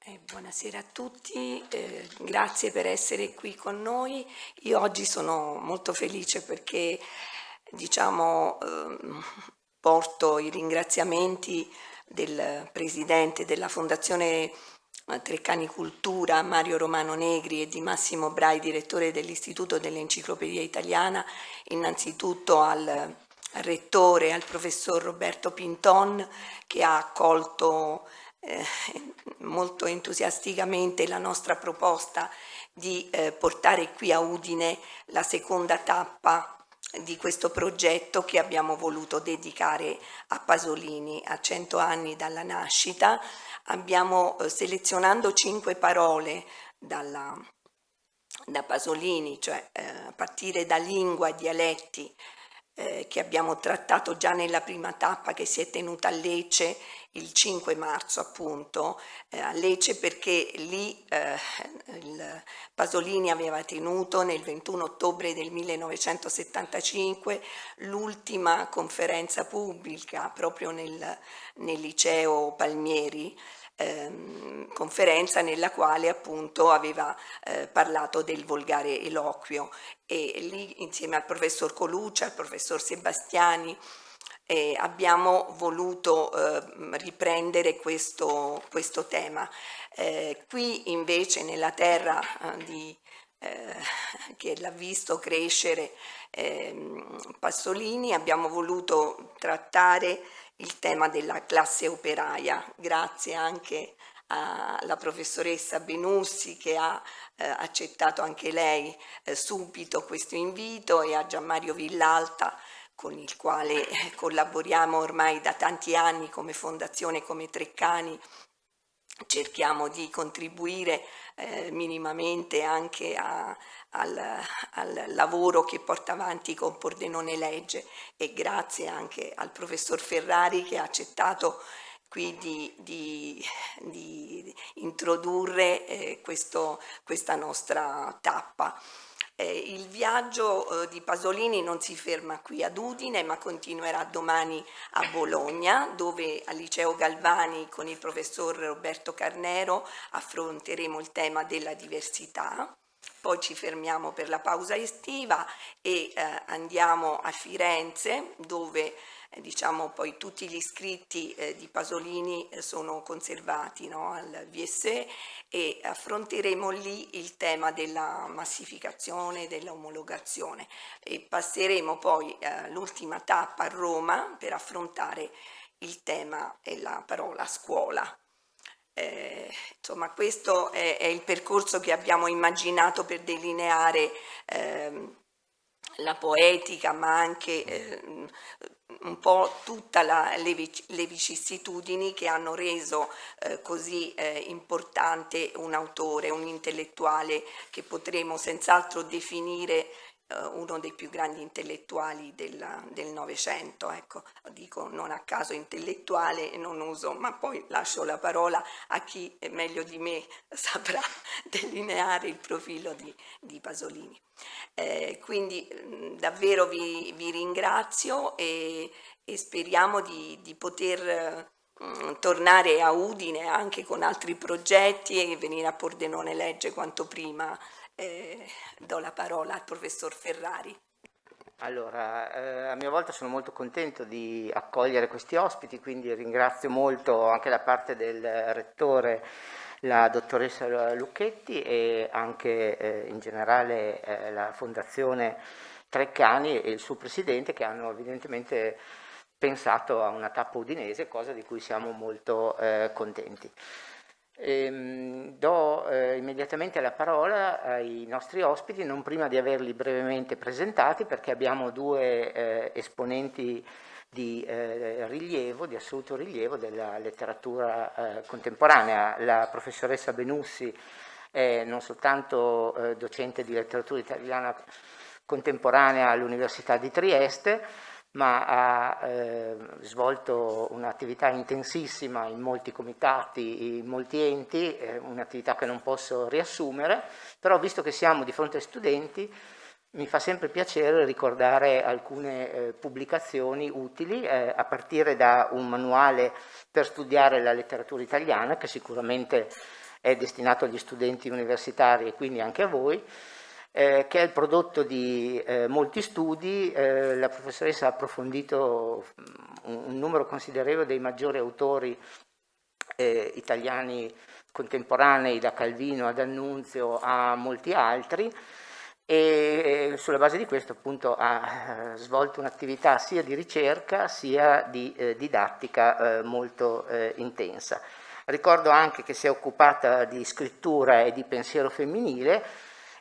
Buonasera a tutti, grazie per essere qui con noi. Io oggi sono molto felice perché, diciamo, porto i ringraziamenti del presidente della Fondazione Treccani Cultura, Mario Romano Negri, e di Massimo Brai, direttore dell'Istituto dell'Enciclopedia Italiana, innanzitutto al rettore, al professor Roberto Pinton, che ha accolto eh, molto entusiasticamente la nostra proposta di portare qui a Udine la seconda tappa di questo progetto che abbiamo voluto dedicare a Pasolini, a 100 anni dalla nascita. Abbiamo selezionando 5 parole da Pasolini, cioè a partire da lingua e dialetti, che abbiamo trattato già nella prima tappa che si è tenuta a Lecce il 5 marzo, appunto, a Lecce, perché lì Pasolini aveva tenuto nel 21 ottobre del 1975 l'ultima conferenza pubblica proprio nel liceo Palmieri, conferenza nella quale appunto aveva parlato del volgare eloquio, e lì insieme al professor Coluccia, al professor Sebastiani, abbiamo voluto riprendere questo tema. Qui invece nella terra che l'ha visto crescere Pasolini, abbiamo voluto trattare il tema della classe operaia, grazie anche alla professoressa Benussi, che ha accettato anche lei subito questo invito, e a Gianmario Villalta, con il quale collaboriamo ormai da tanti anni come fondazione, come Treccani. Cerchiamo di contribuire minimamente anche al lavoro che porta avanti con Pordenone Legge, e grazie anche al professor Ferrari, che ha accettato qui di introdurre questa nostra tappa. Il viaggio di Pasolini non si ferma qui ad Udine, ma continuerà domani a Bologna, dove al Liceo Galvani con il professor Roberto Carnero affronteremo il tema della diversità. Poi ci fermiamo per la pausa estiva e andiamo a Firenze, dove diciamo poi tutti gli scritti di Pasolini sono conservati, no, al VSE, e affronteremo lì il tema della massificazione, dell'omologazione, e passeremo poi all'ultima tappa a Roma per affrontare il tema e la parola scuola. Insomma, questo è il percorso che abbiamo immaginato per delineare la poetica, ma anche un po' tutte le vicissitudini che hanno reso così importante un autore, un intellettuale che potremo senz'altro definire uno dei più grandi intellettuali del Novecento. Ecco, dico non a caso intellettuale e non uso, ma poi lascio la parola a chi meglio di me saprà delineare il profilo di Pasolini. Quindi davvero vi ringrazio, e speriamo di poter tornare a Udine anche con altri progetti e venire a Pordenone Legge quanto prima. Do la parola al professor Ferrari. Allora, a mia volta sono molto contento di accogliere questi ospiti, quindi ringrazio molto anche da parte del rettore la dottoressa Lucchetti, e anche in generale la Fondazione Treccani e il suo presidente, che hanno evidentemente pensato a una tappa udinese, cosa di cui siamo molto contenti. Do immediatamente la parola ai nostri ospiti, non prima di averli brevemente presentati, perché abbiamo due esponenti di rilievo, di assoluto rilievo della letteratura contemporanea. La professoressa Benussi è non soltanto docente di letteratura italiana contemporanea all'Università di Trieste, ma ha svolto un'attività intensissima in molti comitati, in molti enti, un'attività che non posso riassumere, però visto che siamo di fronte a studenti mi fa sempre piacere ricordare alcune pubblicazioni utili, a partire da un manuale per studiare la letteratura italiana, che sicuramente è destinato agli studenti universitari e quindi anche a voi, che è il prodotto di molti studi. La professoressa ha approfondito un numero considerevole dei maggiori autori italiani contemporanei, da Calvino ad Annunzio a molti altri, e sulla base di questo appunto ha svolto un'attività sia di ricerca sia di didattica molto intensa. Ricordo anche che si è occupata di scrittura e di pensiero femminile,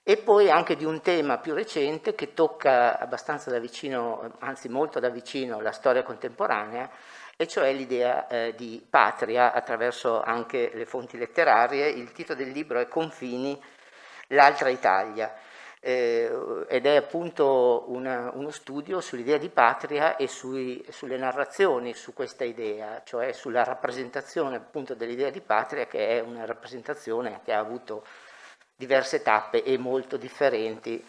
e poi anche di un tema più recente che tocca abbastanza da vicino, anzi molto da vicino, la storia contemporanea, e cioè l'idea di patria attraverso anche le fonti letterarie. Il titolo del libro è Confini, l'altra Italia, ed è appunto uno studio sull'idea di patria e sulle narrazioni su questa idea, cioè sulla rappresentazione appunto dell'idea di patria, che è una rappresentazione che ha avuto diverse tappe e molto differenti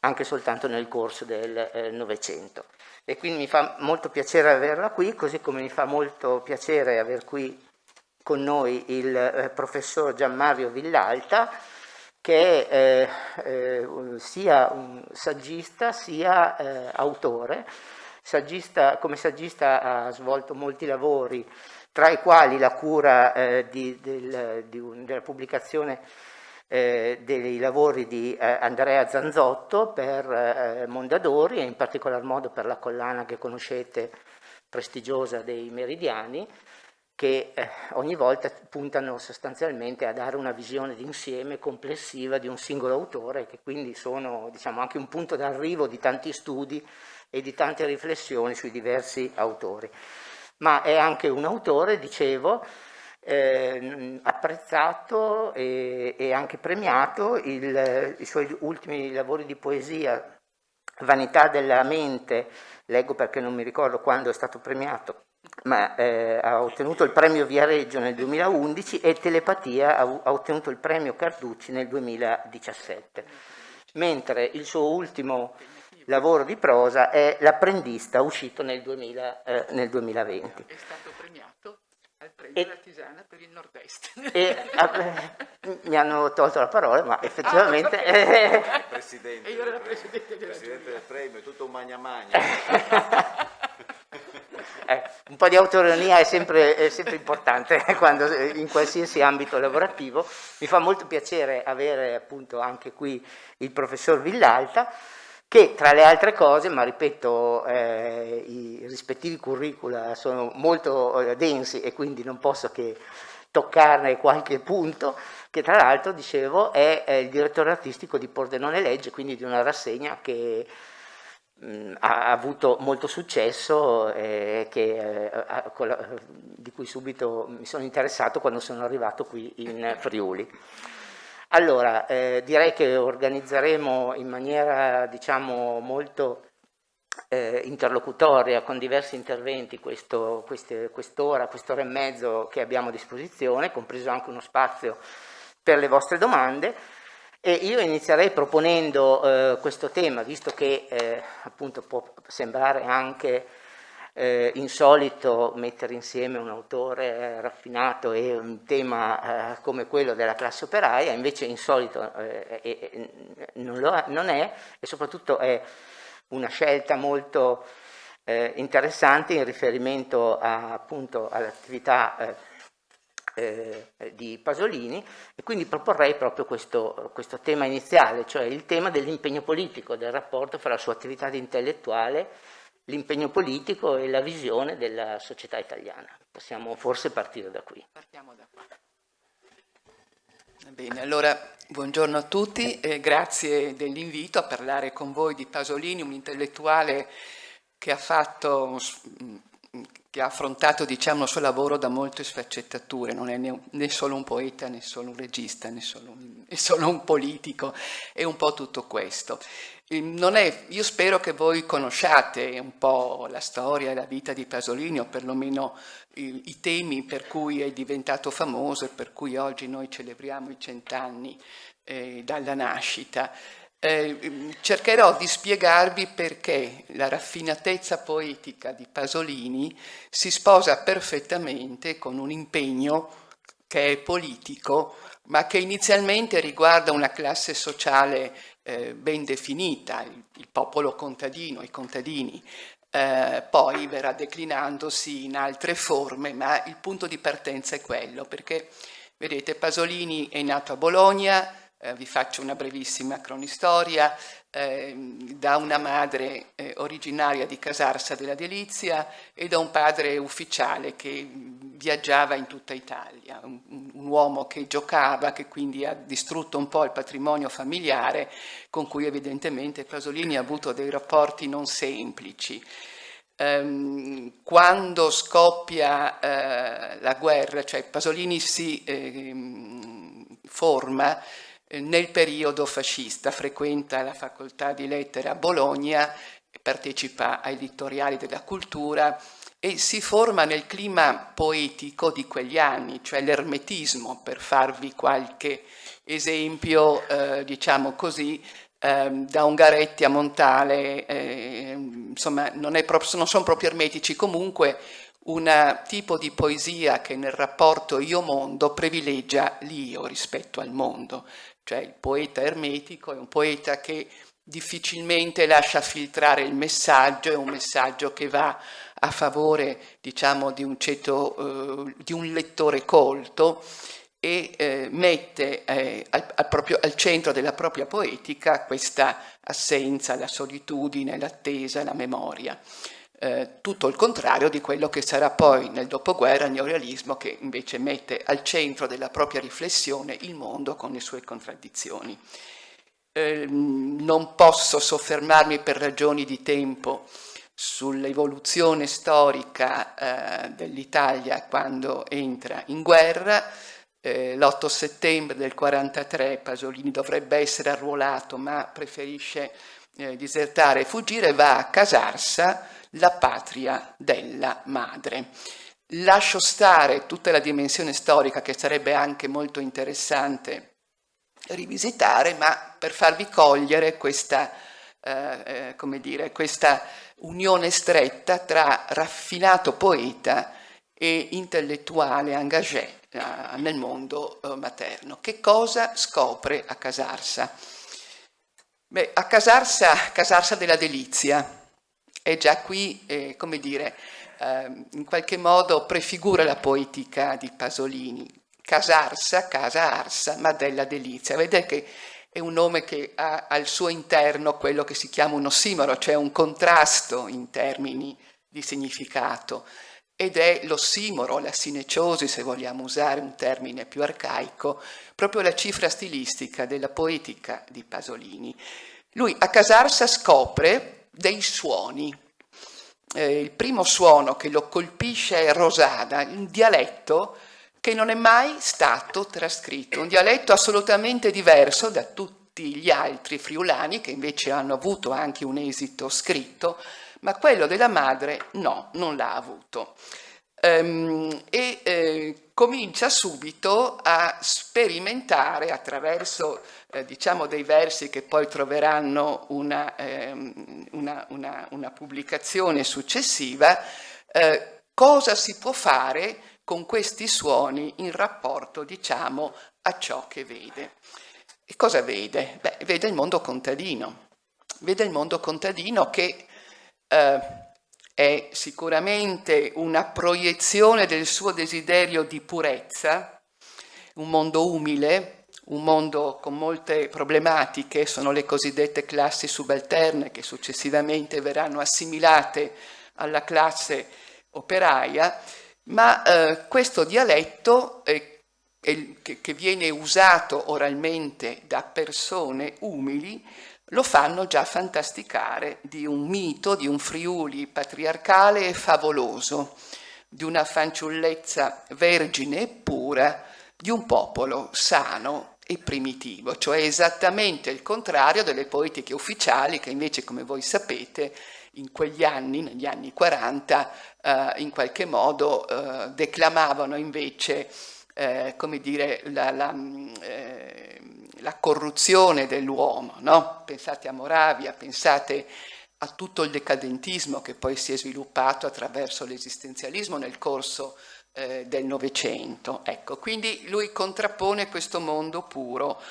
anche soltanto nel corso del Novecento. E quindi mi fa molto piacere averla qui, così come mi fa molto piacere aver qui con noi il professor Gianmario Villalta, che è sia un saggista sia autore. Come saggista ha svolto molti lavori, tra i quali la cura della pubblicazione dei lavori di Andrea Zanzotto per Mondadori, e in particolar modo per la collana che conoscete, prestigiosa, dei Meridiani, che ogni volta puntano sostanzialmente a dare una visione d'insieme complessiva di un singolo autore, che quindi sono, diciamo, anche un punto d'arrivo di tanti studi e di tante riflessioni sui diversi autori. Ma è anche un autore, dicevo, apprezzato e anche premiato. I suoi ultimi lavori di poesia, Vanità della mente, leggo perché non mi ricordo quando è stato premiato, ma ha ottenuto il premio Viareggio nel 2011, e Telepatia ha ottenuto il premio Carducci nel 2017, mentre il suo ultimo lavoro di prosa è L'apprendista, uscito nel 2020. È stato premiato al premio La Tisana per il Nord-Est. Mi hanno tolto la parola, ma effettivamente... Presidente, E io ero la presidente del premio, tutto un magna magna. Un po' di autoironia è sempre importante quando, in qualsiasi ambito lavorativo. Mi fa molto piacere avere appunto anche qui il professor Villalta, che tra le altre cose, ma ripeto, i rispettivi curricula sono molto densi e quindi non posso che toccarne qualche punto, che tra l'altro, dicevo, è il direttore artistico di Pordenone Legge, quindi di una rassegna che ha avuto molto successo, di cui subito mi sono interessato quando sono arrivato qui in Friuli. Allora, direi che organizzeremo in maniera, diciamo, molto interlocutoria, con diversi interventi, quest'ora e mezzo che abbiamo a disposizione, compreso anche uno spazio per le vostre domande. E io inizierei proponendo questo tema, visto che appunto può sembrare anche insolito mettere insieme un autore raffinato e un tema come quello della classe operaia. Invece insolito non è, e soprattutto è una scelta molto interessante in riferimento appunto all'attività di Pasolini, e quindi proporrei proprio questo tema iniziale, cioè il tema dell'impegno politico, del rapporto fra la sua attività di intellettuale, l'impegno politico e la visione della società italiana. Possiamo forse partire da qui. Partiamo da qua. Bene, allora buongiorno a tutti e grazie dell'invito a parlare con voi di Pasolini, un intellettuale che ha affrontato, diciamo, il suo lavoro da molte sfaccettature. Non è né solo un poeta, né solo un regista, né solo un politico, è un po' tutto questo. Io spero che voi conosciate un po' la storia e la vita di Pasolini, o perlomeno i temi per cui è diventato famoso e per cui oggi noi celebriamo i 100 anni dalla nascita. Cercherò di spiegarvi perché la raffinatezza poetica di Pasolini si sposa perfettamente con un impegno che è politico, ma che inizialmente riguarda una classe sociale ben definita, il popolo contadino, i contadini. Poi verrà declinandosi in altre forme, ma il punto di partenza è quello, perché vedete, Pasolini è nato a Bologna, vi faccio una brevissima cronistoria, da una madre originaria di Casarsa della Delizia e da un padre ufficiale che viaggiava in tutta Italia, un uomo che giocava, che quindi ha distrutto un po' il patrimonio familiare, con cui evidentemente Pasolini ha avuto dei rapporti non semplici. Quando scoppia la guerra, cioè Pasolini si forma nel periodo fascista, frequenta la facoltà di lettere a Bologna, partecipa ai editoriali della cultura e si forma nel clima poetico di quegli anni, cioè l'ermetismo, per farvi qualche esempio, diciamo così, da Ungaretti a Montale, insomma non sono proprio ermetici, comunque un tipo di poesia che nel rapporto io-mondo privilegia l'io rispetto al mondo, cioè il poeta ermetico è un poeta che difficilmente lascia filtrare il messaggio, è un messaggio che va a favore, diciamo, di un lettore colto e mette al centro della propria poetica questa assenza, la solitudine, l'attesa, la memoria. Tutto il contrario di quello che sarà poi nel dopoguerra il neorealismo, che invece mette al centro della propria riflessione il mondo con le sue contraddizioni. Non posso soffermarmi per ragioni di tempo sull'evoluzione storica dell'Italia quando entra in guerra. L'8 settembre del 1943 Pasolini dovrebbe essere arruolato, ma preferisce disertare e fuggire, va a Casarsa, la patria della madre. Lascio stare tutta la dimensione storica che sarebbe anche molto interessante rivisitare, ma per farvi cogliere questa, come dire, questa unione stretta tra raffinato poeta e intellettuale engagé nel mondo materno. Che cosa scopre a Casarsa? Beh, a Casarsa della Delizia, e già qui, come dire, in qualche modo prefigura la poetica di Pasolini. Casarsa, casa arsa, ma della delizia. Vedete che è un nome che ha al suo interno quello che si chiama un ossimoro, cioè un contrasto in termini di significato. Ed è l'ossimoro, la sineciosi, se vogliamo usare un termine più arcaico, proprio la cifra stilistica della poetica di Pasolini. Lui a Casarsa scopre dei suoni. Il primo suono che lo colpisce è Rosada, un dialetto che non è mai stato trascritto, un dialetto assolutamente diverso da tutti gli altri friulani che invece hanno avuto anche un esito scritto, ma quello della madre no, non l'ha avuto. Comincia subito a sperimentare attraverso diciamo dei versi che poi troveranno una pubblicazione successiva, cosa si può fare con questi suoni in rapporto, diciamo, a ciò che vede. E cosa vede? Beh, vede il mondo contadino. Vede il mondo contadino che è sicuramente una proiezione del suo desiderio di purezza, un mondo umile, un mondo con molte problematiche, sono le cosiddette classi subalterne che successivamente verranno assimilate alla classe operaia, ma questo dialetto che viene usato oralmente da persone umili lo fanno già fantasticare di un mito, di un Friuli patriarcale e favoloso, di una fanciullezza vergine e pura, di un popolo sano e primitivo, cioè esattamente il contrario delle poetiche ufficiali che invece, come voi sapete, in quegli anni, negli anni 40, in qualche modo declamavano invece, come dire, la corruzione dell'uomo, no? Pensate a Moravia, pensate a tutto il decadentismo che poi si è sviluppato attraverso l'esistenzialismo nel corso del Novecento. Ecco, quindi lui contrappone questo mondo puro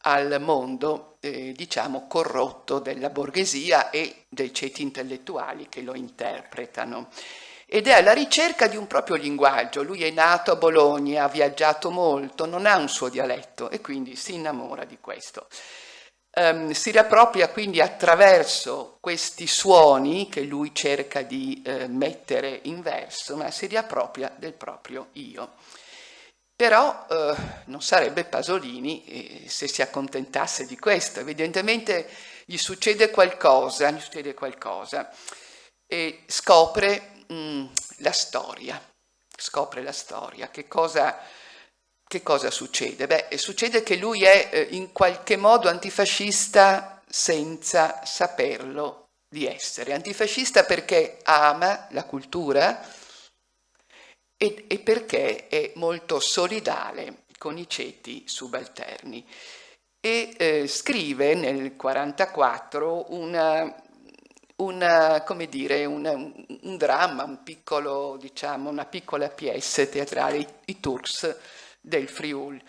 al mondo, diciamo, corrotto della borghesia e dei ceti intellettuali che lo interpretano. Ed è alla ricerca di un proprio linguaggio. Lui è nato a Bologna, ha viaggiato molto, non ha un suo dialetto e quindi si innamora di questo. Si riappropria quindi attraverso questi suoni che lui cerca di mettere in verso, ma si riappropria del proprio io. Però non sarebbe Pasolini se si accontentasse di questo. Evidentemente gli succede qualcosa e scopre la storia. Che cosa succede? Beh, succede che lui è in qualche modo antifascista senza saperlo di essere. Antifascista perché ama la cultura e perché è molto solidale con i ceti subalterni. E scrive nel 1944 un dramma, una piccola pièce teatrale, i Turks del Friuli,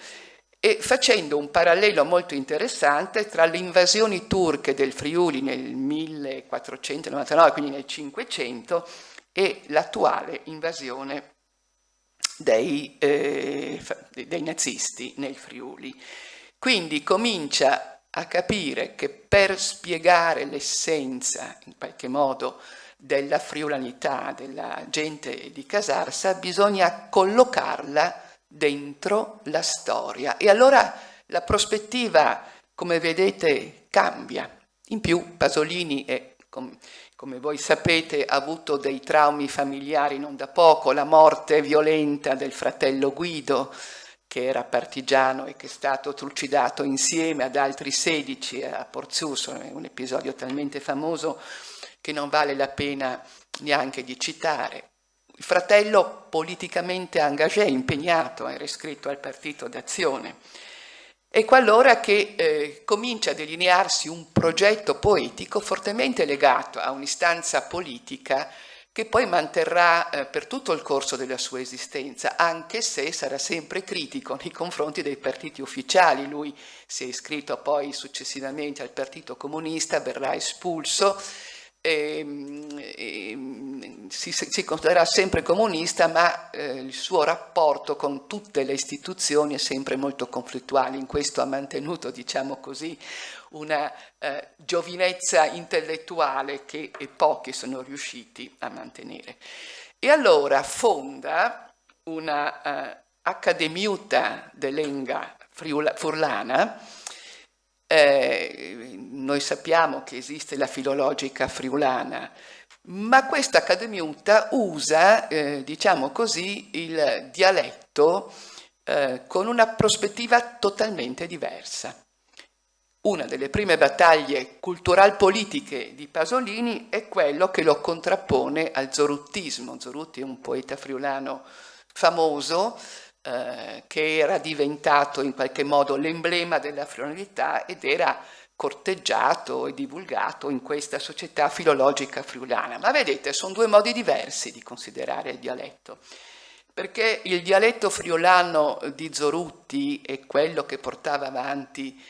e facendo un parallelo molto interessante tra le invasioni turche del Friuli nel 1499, quindi nel 500, e l'attuale invasione dei nazisti nel Friuli. Quindi comincia a capire che per spiegare l'essenza, in qualche modo, della friulanità della gente di Casarsa, bisogna collocarla dentro la storia. E allora la prospettiva, come vedete, cambia. In più Pasolini è, come voi sapete, ha avuto dei traumi familiari non da poco, la morte violenta del fratello Guido, che era partigiano e che è stato trucidato insieme ad altri 16 a Porziuso, è un episodio talmente famoso che non vale la pena neanche di citare. Il fratello politicamente engagé, impegnato, era iscritto al Partito d'Azione. Ecco allora che comincia a delinearsi un progetto poetico fortemente legato a un'istanza politica che poi manterrà per tutto il corso della sua esistenza, anche se sarà sempre critico nei confronti dei partiti ufficiali. Lui si è iscritto poi successivamente al Partito Comunista, verrà espulso, si considererà sempre comunista, ma il suo rapporto con tutte le istituzioni è sempre molto conflittuale. In questo ha mantenuto, diciamo così, una giovinezza intellettuale che pochi sono riusciti a mantenere. E allora fonda una Accademiuta dell'Enga Furlana. Noi sappiamo che esiste la filologica friulana, ma questa Accademiuta usa, diciamo così, il dialetto con una prospettiva totalmente diversa. Una delle prime battaglie cultural-politiche di Pasolini è quello che lo contrappone al zoruttismo. Zorutti è un poeta friulano famoso che era diventato in qualche modo l'emblema della friulanità ed era corteggiato e divulgato in questa società filologica friulana. Ma vedete, sono due modi diversi di considerare il dialetto, perché il dialetto friulano di Zorutti e quello che portava avanti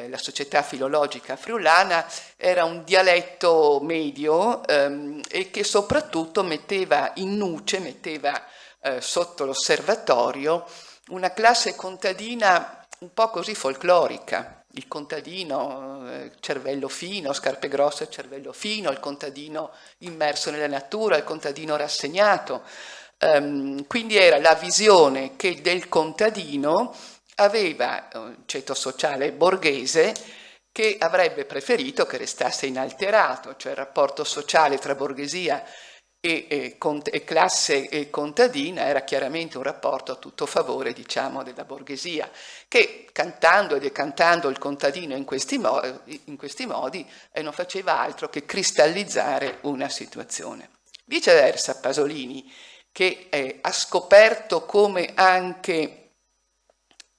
la società filologica friulana era un dialetto medio e che soprattutto metteva in nuce, sotto l'osservatorio una classe contadina un po' così folclorica. Il contadino, cervello fino, scarpe grosse, cervello fino, il contadino immerso nella natura, il contadino rassegnato. Quindi era la visione che del contadino aveva un ceto sociale borghese che avrebbe preferito che restasse inalterato, cioè il rapporto sociale tra borghesia e classe contadina era chiaramente un rapporto a tutto favore, diciamo, della borghesia, che cantando e decantando il contadino in questi modi non faceva altro che cristallizzare una situazione. Viceversa Pasolini, che ha scoperto come anche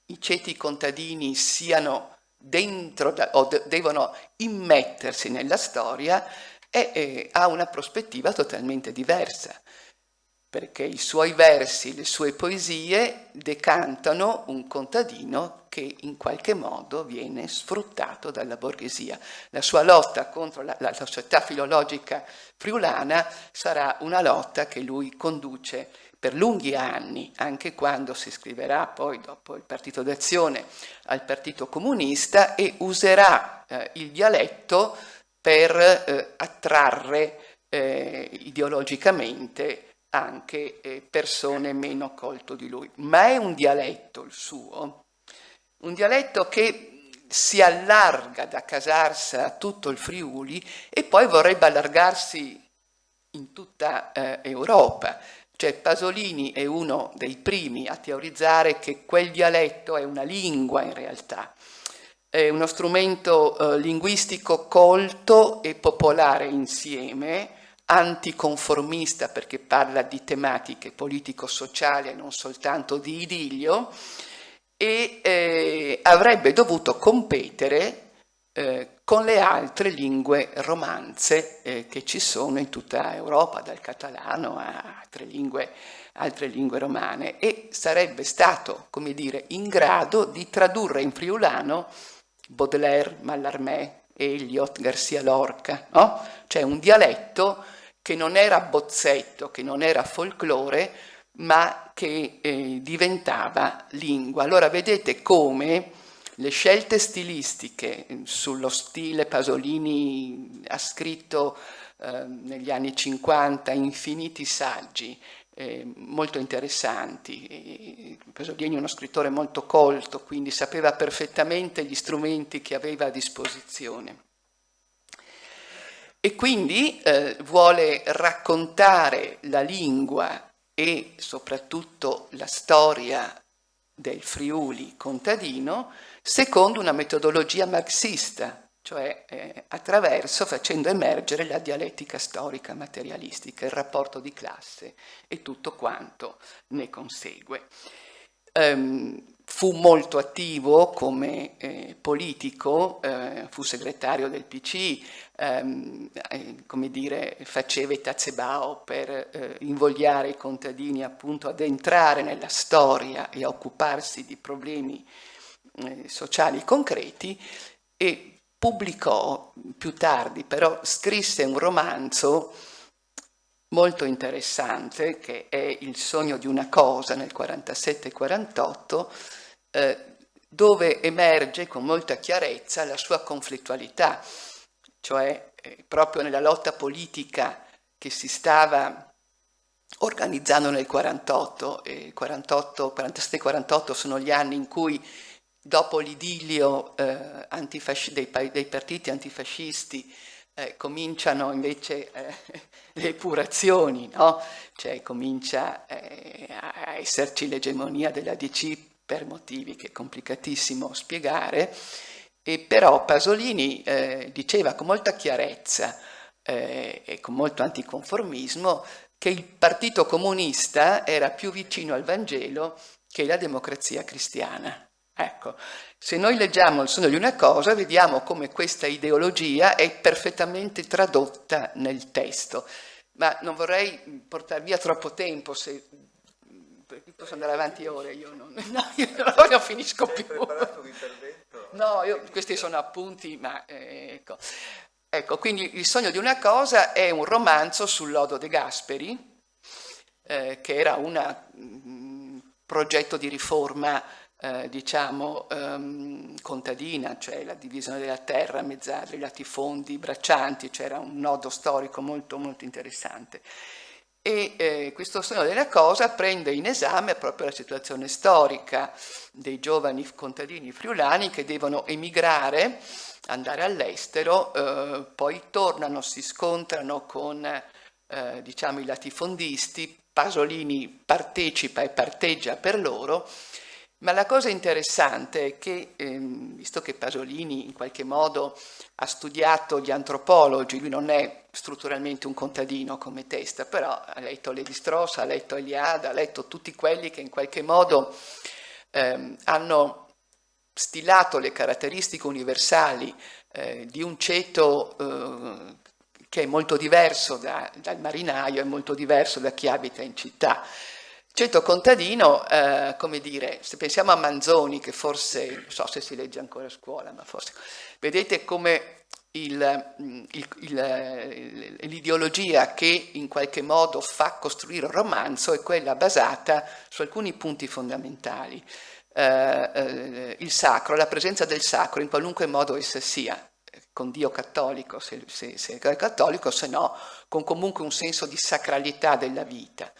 i ceti contadini siano dentro o devono immettersi nella storia, ha una prospettiva totalmente diversa, perché i suoi versi, le sue poesie decantano un contadino che in qualche modo viene sfruttato dalla borghesia. La sua lotta contro la società filologica friulana sarà una lotta che lui conduce per lunghi anni, anche quando si iscriverà poi dopo il Partito d'Azione al Partito Comunista, e userà il dialetto per attrarre ideologicamente anche persone meno colto di lui. Ma è un dialetto il suo, un dialetto che si allarga da Casarsa a tutto il Friuli e poi vorrebbe allargarsi in tutta Europa. Cioè Pasolini è uno dei primi a teorizzare che quel dialetto è una lingua in realtà, è uno strumento linguistico colto e popolare insieme, anticonformista perché parla di tematiche politico-sociali e non soltanto di idillio, e avrebbe dovuto competere con le altre lingue romanze che ci sono in tutta Europa, dal catalano a altre lingue romane, e sarebbe stato, come dire, in grado di tradurre in friulano Baudelaire, Mallarmé, Eliot, Garcia Lorca, no? Cioè un dialetto che non era bozzetto, che non era folklore, ma che diventava lingua. Allora vedete come le scelte stilistiche sullo stile Pasolini ha scritto negli anni 50 infiniti saggi molto interessanti. Pasolini è uno scrittore molto colto, quindi sapeva perfettamente gli strumenti che aveva a disposizione. E quindi vuole raccontare la lingua e soprattutto la storia del Friuli contadino secondo una metodologia marxista, cioè facendo emergere la dialettica storica materialistica, il rapporto di classe e tutto quanto ne consegue. Fu molto attivo come politico, fu segretario del PC, come dire, faceva i tazebao per invogliare i contadini appunto ad entrare nella storia e a occuparsi di problemi sociali concreti, e pubblicò più tardi, però scrisse un romanzo molto interessante che è Il sogno di una cosa nel 47-48, dove emerge con molta chiarezza la sua conflittualità, cioè proprio nella lotta politica che si stava organizzando nel 48, 47-48 sono gli anni in cui dopo l'idillio dei partiti antifascisti cominciano invece le epurazioni, no? Cioè comincia a esserci l'egemonia della DC per motivi che è complicatissimo spiegare, e però Pasolini diceva con molta chiarezza e con molto anticonformismo che il Partito Comunista era più vicino al Vangelo che la Democrazia Cristiana. Ecco, se noi leggiamo Il sogno di una cosa, vediamo come questa ideologia è perfettamente tradotta nel testo. Ma non vorrei portar via troppo tempo, perché posso andare avanti ore, io non finisco più. Hai preparato un intervento? No, questi sono appunti, ma ecco. Ecco, quindi Il sogno di una cosa è un romanzo sul lodo De Gasperi, che era un progetto di riforma contadina, cioè la divisione della terra, mezzadri, latifondi, braccianti, c'era un nodo storico molto molto interessante. E questo sogno della cosa prende in esame proprio la situazione storica dei giovani contadini friulani che devono emigrare, andare all'estero, poi tornano, si scontrano con i latifondisti. Pasolini partecipa e parteggia per loro. Ma la cosa interessante è che, visto che Pasolini in qualche modo ha studiato gli antropologi, lui non è strutturalmente un contadino come Testa, però ha letto Lévi-Strauss, ha letto Eliade, ha letto tutti quelli che in qualche modo hanno stilato le caratteristiche universali di un ceto che è molto diverso dal marinaio, è molto diverso da chi abita in città. Ceto contadino, come dire, se pensiamo a Manzoni, che forse, non so se si legge ancora a scuola, ma forse, vedete come l'ideologia che in qualche modo fa costruire un romanzo è quella basata su alcuni punti fondamentali. Il sacro, la presenza del sacro in qualunque modo essa sia, con Dio cattolico se è cattolico, se no con comunque un senso di sacralità della vita.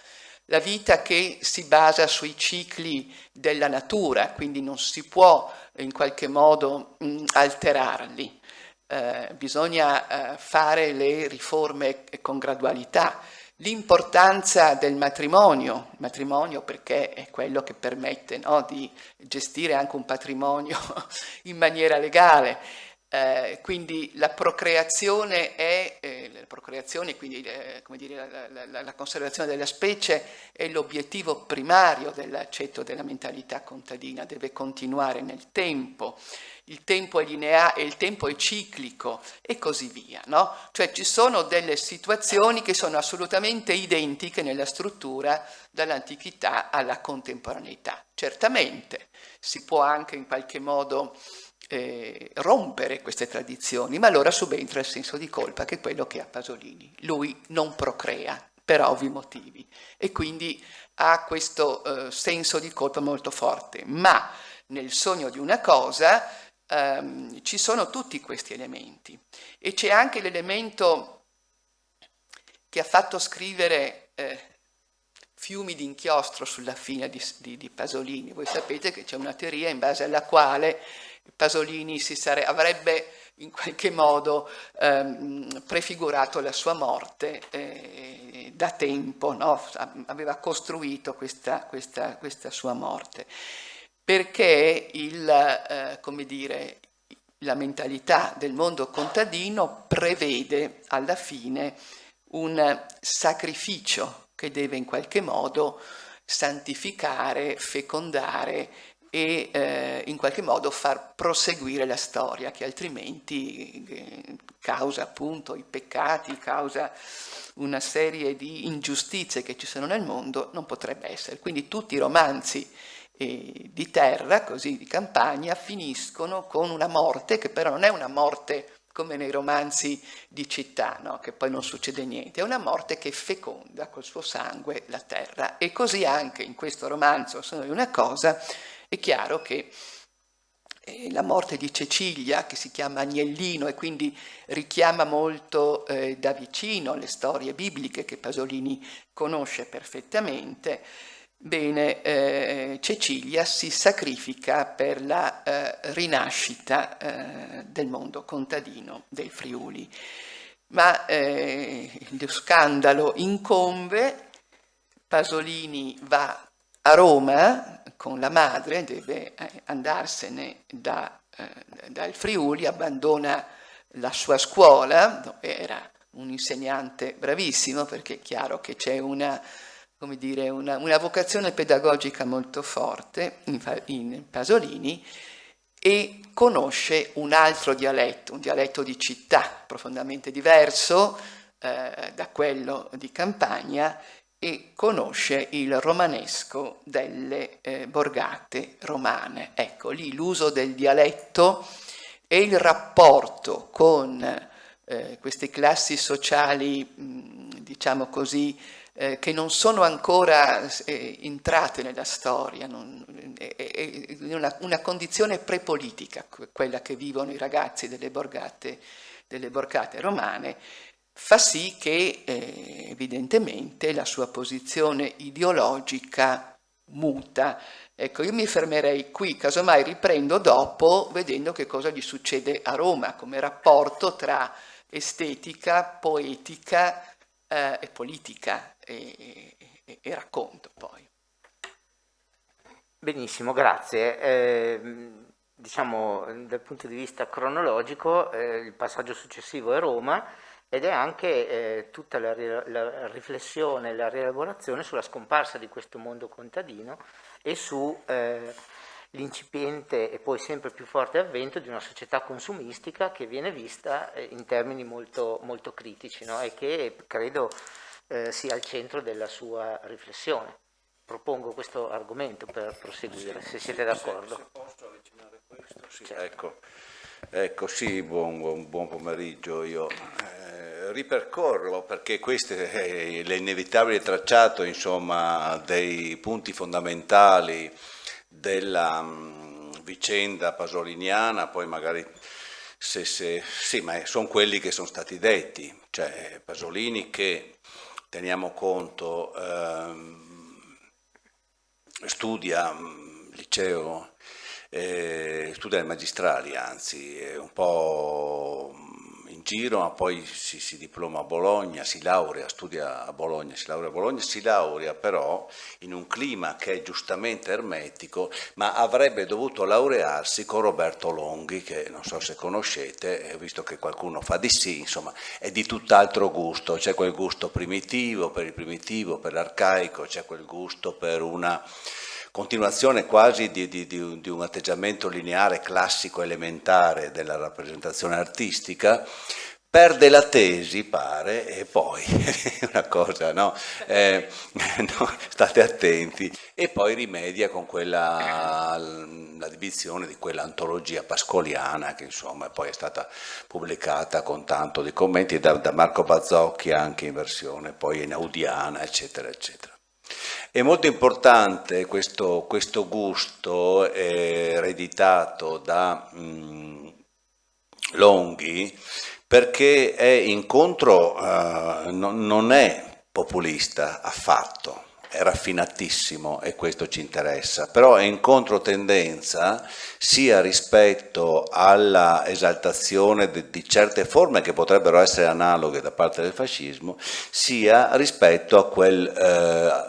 La vita che si basa sui cicli della natura, quindi non si può in qualche modo alterarli. Bisogna fare le riforme con gradualità. L'importanza del matrimonio perché è quello che permette, no, di gestire anche un patrimonio in maniera legale. Quindi la procreazione quindi come dire, la conservazione della specie è l'obiettivo primario dell'accetto della mentalità contadina, deve continuare nel tempo. Il tempo è lineare, il tempo è ciclico e così via, no? Cioè ci sono delle situazioni che sono assolutamente identiche nella struttura dall'antichità alla contemporaneità. Certamente si può anche in qualche modo rompere queste tradizioni, ma allora subentra il senso di colpa, che è quello che ha Pasolini. Lui non procrea per ovvi motivi e quindi ha questo senso di colpa molto forte, ma nel sogno di una cosa ci sono tutti questi elementi e c'è anche l'elemento che ha fatto scrivere fiumi di inchiostro sulla fine di Pasolini. Voi sapete che c'è una teoria in base alla quale Pasolini avrebbe in qualche modo prefigurato la sua morte da tempo, no? Aveva costruito questa sua morte, perché come dire, la mentalità del mondo contadino prevede alla fine un sacrificio che deve in qualche modo santificare, fecondare e in qualche modo far proseguire la storia, che altrimenti causa appunto i peccati, causa una serie di ingiustizie che ci sono nel mondo, non potrebbe essere. Quindi tutti i romanzi di terra, così di campagna, finiscono con una morte che però non è una morte come nei romanzi di città, no? Che poi non succede niente, è una morte che feconda col suo sangue la terra. E così anche in questo romanzo, Sogno di una cosa, è chiaro che la morte di Cecilia, che si chiama Agnellino e quindi richiama molto da vicino le storie bibliche che Pasolini conosce perfettamente, bene, Cecilia si sacrifica per la rinascita del mondo contadino del Friuli. Ma lo scandalo incombe, Pasolini va a Roma con la madre, deve andarsene dal Friuli, abbandona la sua scuola, dove era un insegnante bravissimo, perché è chiaro che c'è una vocazione pedagogica molto forte in Pasolini, e conosce un altro dialetto, un dialetto di città, profondamente diverso da quello di campagna, e conosce il romanesco delle borgate romane. Ecco, lì l'uso del dialetto e il rapporto con queste classi sociali, diciamo così, che non sono ancora entrate nella storia, è una condizione prepolitica, quella che vivono i ragazzi delle borgate romane, fa sì che evidentemente la sua posizione ideologica muta. Ecco, io mi fermerei qui, casomai riprendo dopo vedendo che cosa gli succede a Roma come rapporto tra estetica, poetica e politica e racconto poi. Benissimo, grazie. Diciamo, dal punto di vista cronologico, il passaggio successivo è Roma ed è anche tutta la riflessione, la rielaborazione sulla scomparsa di questo mondo contadino e su l'incipiente e poi sempre più forte avvento di una società consumistica che viene vista in termini molto, molto critici, no? E che credo sia al centro della sua riflessione. Propongo questo argomento per proseguire, se siete d'accordo. Se posso avvicinare questo, sì. Ecco, sì, buon pomeriggio. Io ripercorro, perché questo è l'inevitabile tracciato, insomma, dei punti fondamentali della vicenda pasoliniana, poi magari sì, ma sono quelli che sono stati detti, cioè Pasolini che, teniamo conto, studia liceo, studia le magistrali, anzi, è un po' in giro, ma poi si diploma a Bologna, si laurea, studia a Bologna, si laurea a Bologna, si laurea però in un clima che è giustamente ermetico, ma avrebbe dovuto laurearsi con Roberto Longhi, che non so se conoscete, visto che qualcuno fa di sì, insomma, è di tutt'altro gusto, c'è quel gusto primitivo, per il primitivo, per l'arcaico, c'è quel gusto per una continuazione quasi di un atteggiamento lineare, classico, elementare della rappresentazione artistica. Perde la tesi, pare, e poi una cosa, no? No, state attenti, e poi rimedia con la divisione di quella antologia pascoliana che insomma poi è stata pubblicata con tanto di commenti da Marco Bazzocchi, anche in versione poi inaudiana, eccetera, eccetera. È molto importante questo gusto ereditato da Longhi, perché è incontro, non è populista affatto, è raffinatissimo e questo ci interessa, però è in controtendenza sia rispetto alla esaltazione di certe forme che potrebbero essere analoghe da parte del fascismo, sia rispetto a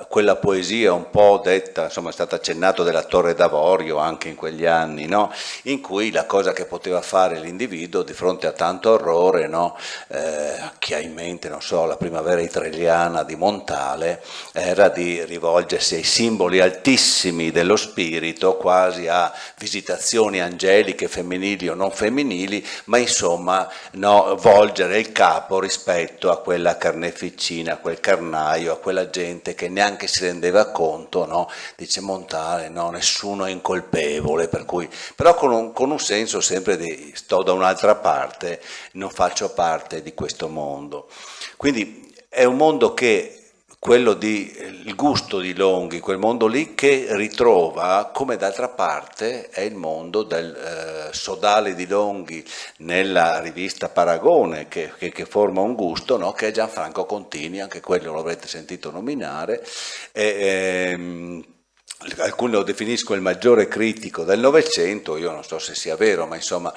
quella poesia un po' detta, insomma è stato accennato, della Torre d'Avorio anche in quegli anni, no? In cui la cosa che poteva fare l'individuo di fronte a tanto orrore, no? Chi ha in mente, non so, la primavera italiana di Montale, era di rivolgersi ai simboli altissimi dello spirito, quasi a visitazioni angeliche femminili o non femminili, ma insomma, no, volgere il capo rispetto a quella carneficina, a quel carnaio, a quella gente che neanche si rendeva conto, no? Dice Montale, no, nessuno è incolpevole, per cui, però con un senso sempre di sto da un'altra parte, non faccio parte di questo mondo. Quindi è un mondo che, il gusto di Longhi, quel mondo lì che ritrova, come d'altra parte è il mondo del sodale di Longhi nella rivista Paragone, che forma un gusto, no? Che è Gianfranco Contini, anche quello lo avrete sentito nominare, alcuni lo definiscono il maggiore critico del Novecento, io non so se sia vero, ma insomma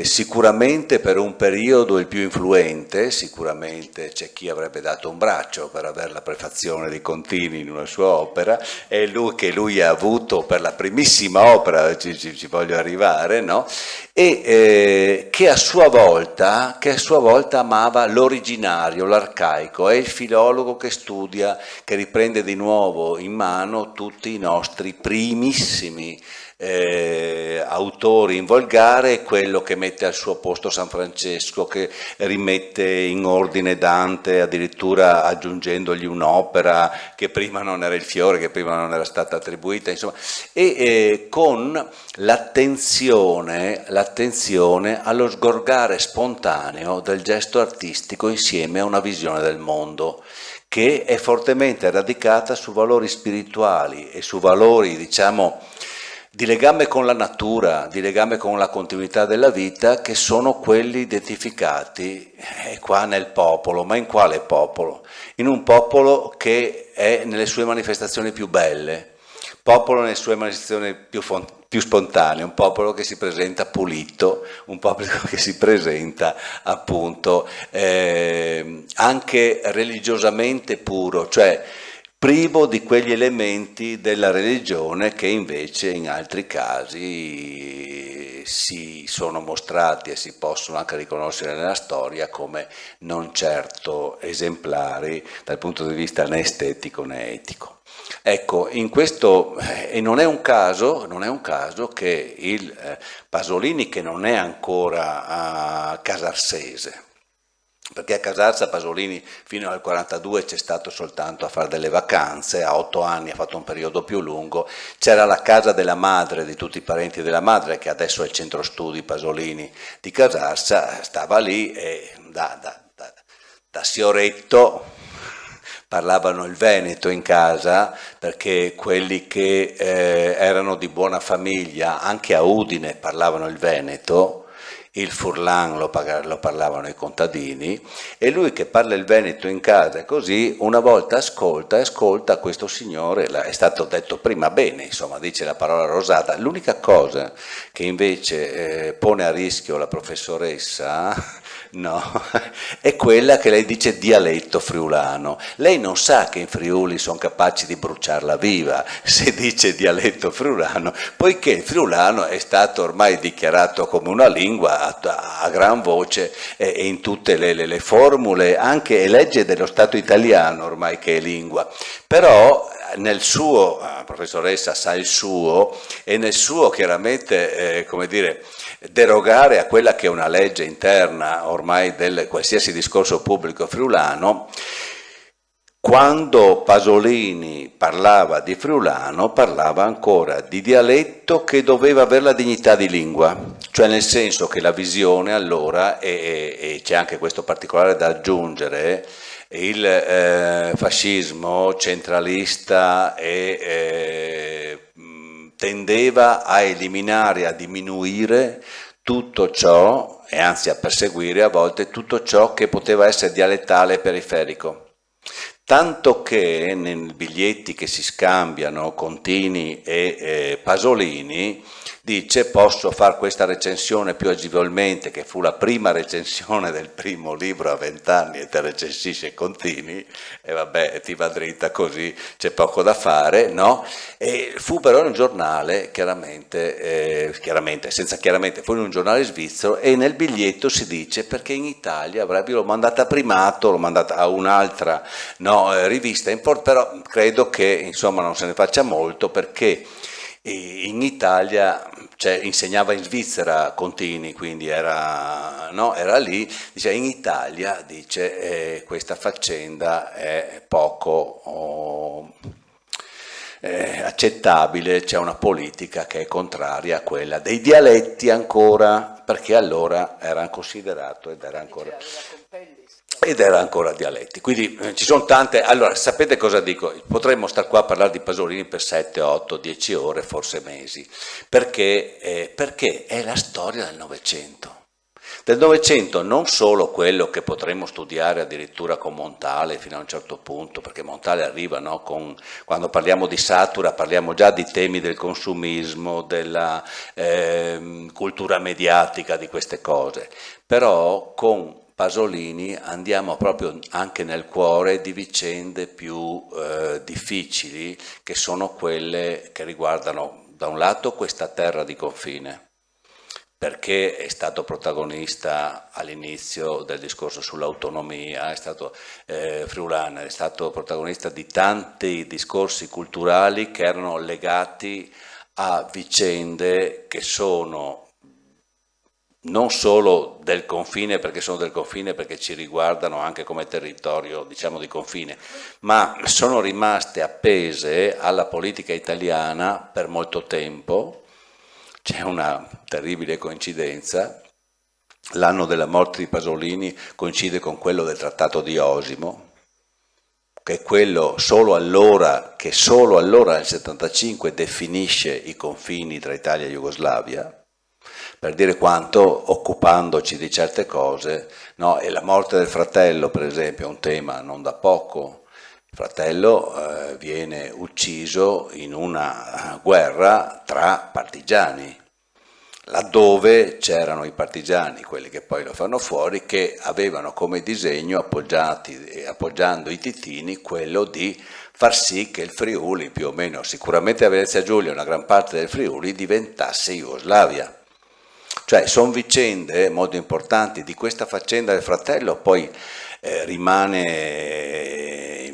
sicuramente per un periodo il più influente, sicuramente c'è chi avrebbe dato un braccio per avere la prefazione di Contini in una sua opera, e lui ha avuto per la primissima opera, ci voglio arrivare, no? E che a sua volta amava l'originario, l'arcaico, è il filologo che studia, che riprende di nuovo in mano tutti i nostri primissimi autori in volgare, quello che mette al suo posto San Francesco, che rimette in ordine Dante, addirittura aggiungendogli un'opera che prima non era il fiore, che prima non era stata attribuita, insomma, e con l'attenzione allo sgorgare spontaneo del gesto artistico insieme a una visione del mondo che è fortemente radicata su valori spirituali e su valori, diciamo, di legame con la natura, di legame con la continuità della vita, che sono quelli identificati qua nel popolo. Ma in quale popolo? In un popolo che è nelle sue manifestazioni più belle, popolo nelle sue manifestazioni più spontanee, un popolo che si presenta pulito, un popolo che si presenta appunto anche religiosamente puro, cioè privo di quegli elementi della religione che invece in altri casi si sono mostrati e si possono anche riconoscere nella storia come non certo esemplari dal punto di vista né estetico né etico. Ecco, in questo, e non è un caso che il Pasolini, che non è ancora casarsese, perché a casarsi Pasolini fino al 42 c'è stato soltanto a fare delle vacanze, a 8 anni ha fatto un periodo più lungo, c'era la casa della madre, di tutti i parenti della madre, che adesso è il centro studi Pasolini di Casarsa, stava lì e da Sioretto parlavano il veneto in casa, perché quelli che erano di buona famiglia anche a Udine parlavano il veneto, il furlan lo parlavano i contadini, e lui che parla il veneto in casa così una volta ascolta questo signore, è stato detto prima bene, insomma dice la parola rosata. L'unica cosa che invece pone a rischio la professoressa no, è quella che lei dice dialetto friulano. Lei non sa che in Friuli sono capaci di bruciarla viva se dice dialetto friulano, poiché il friulano è stato ormai dichiarato come una lingua a gran voce e in tutte le formule, anche è legge dello Stato italiano ormai che è lingua. Però nel suo, la professoressa sa il suo, e nel suo chiaramente, come dire, derogare a quella che è una legge interna ormai del qualsiasi discorso pubblico friulano, quando Pasolini parlava di friulano parlava ancora di dialetto che doveva avere la dignità di lingua, cioè nel senso che la visione allora, e c'è anche questo particolare da aggiungere, il fascismo centralista tendeva a eliminare, a diminuire tutto ciò, e anzi a perseguire a volte tutto ciò che poteva essere dialettale e periferico. Tanto che nei biglietti che si scambiano Contini e Pasolini dice: posso fare questa recensione più agevolmente, che fu la prima recensione del primo libro a 20 anni e te recensisce Contini, e vabbè, ti va dritta così, c'è poco da fare, no? E fu però in un giornale, senza chiaramente, fu in un giornale svizzero, e nel biglietto si dice perché in Italia l'ho mandata a Primato, l'ho mandata a un'altra rivista, però credo che insomma non se ne faccia molto, perché in Italia, insegnava in Svizzera Contini, quindi era lì, dice in Italia, questa faccenda è poco accettabile, c'è una politica che è contraria a quella dei dialetti ancora, perché allora era considerato ed era ancora dialetti. Quindi ci sono tante. Allora, sapete cosa dico? Potremmo star qua a parlare di Pasolini per 7, 8, 10 ore, forse mesi, perché è la storia del Novecento. Del Novecento, non solo quello che potremmo studiare addirittura con Montale fino a un certo punto, perché Montale arriva, quando parliamo di Satura parliamo già di temi del consumismo, della cultura mediatica, di queste cose, però con Pasolini andiamo proprio anche nel cuore di vicende più difficili, che sono quelle che riguardano da un lato questa terra di confine, perché è stato protagonista all'inizio del discorso sull'autonomia, è stato friulano, è stato protagonista di tanti discorsi culturali che erano legati a vicende che sono non solo del confine, perché sono del confine, perché ci riguardano anche come territorio, diciamo, di confine, ma sono rimaste appese alla politica italiana per molto tempo. C'è una terribile coincidenza: l'anno della morte di Pasolini coincide con quello del Trattato di Osimo, che è quello che solo allora nel 75 definisce i confini tra Italia e Jugoslavia, per dire quanto, occupandoci di certe cose, e la morte del fratello, per esempio, è un tema non da poco. Il fratello viene ucciso in una guerra tra partigiani, laddove c'erano i partigiani, quelli che poi lo fanno fuori, che avevano come disegno, appoggiando i titini, quello di far sì che il Friuli, più o meno, sicuramente a Venezia Giulia, una gran parte del Friuli, diventasse Jugoslavia. Cioè sono vicende molto importanti. Di questa faccenda del fratello poi rimane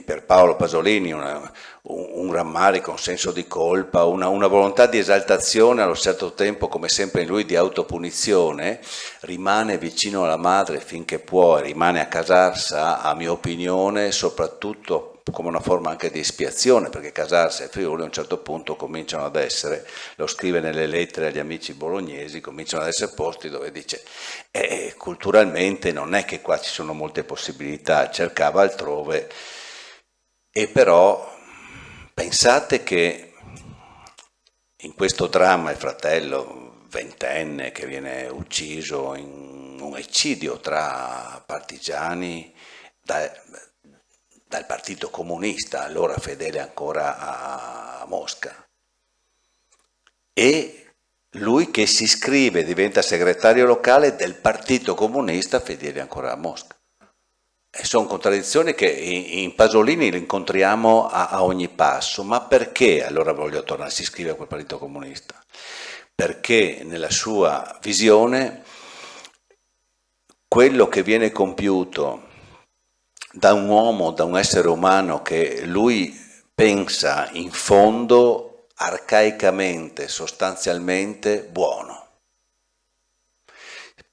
per Paolo Pasolini un rammarico, un senso di colpa, una volontà di esaltazione, allo stesso tempo, come sempre in lui, di autopunizione. Rimane vicino alla madre finché può, rimane a Casarsa, a mia opinione, soprattutto come una forma anche di espiazione, perché Casarsa e Friuli a un certo punto cominciano ad essere, lo scrive nelle lettere agli amici bolognesi, cominciano ad essere posti dove dice culturalmente non è che qua ci sono molte possibilità, cercava altrove. E però pensate che in questo dramma il fratello ventenne che viene ucciso in un eccidio tra partigiani dal Partito Comunista, allora fedele ancora a Mosca, e lui che si iscrive, diventa segretario locale del Partito Comunista fedele ancora a Mosca. E sono contraddizioni che in Pasolini le incontriamo a ogni passo. Ma perché allora voglio tornare, si iscrive a quel Partito Comunista? Perché nella sua visione quello che viene compiuto da un uomo, da un essere umano che lui pensa in fondo arcaicamente, sostanzialmente buono.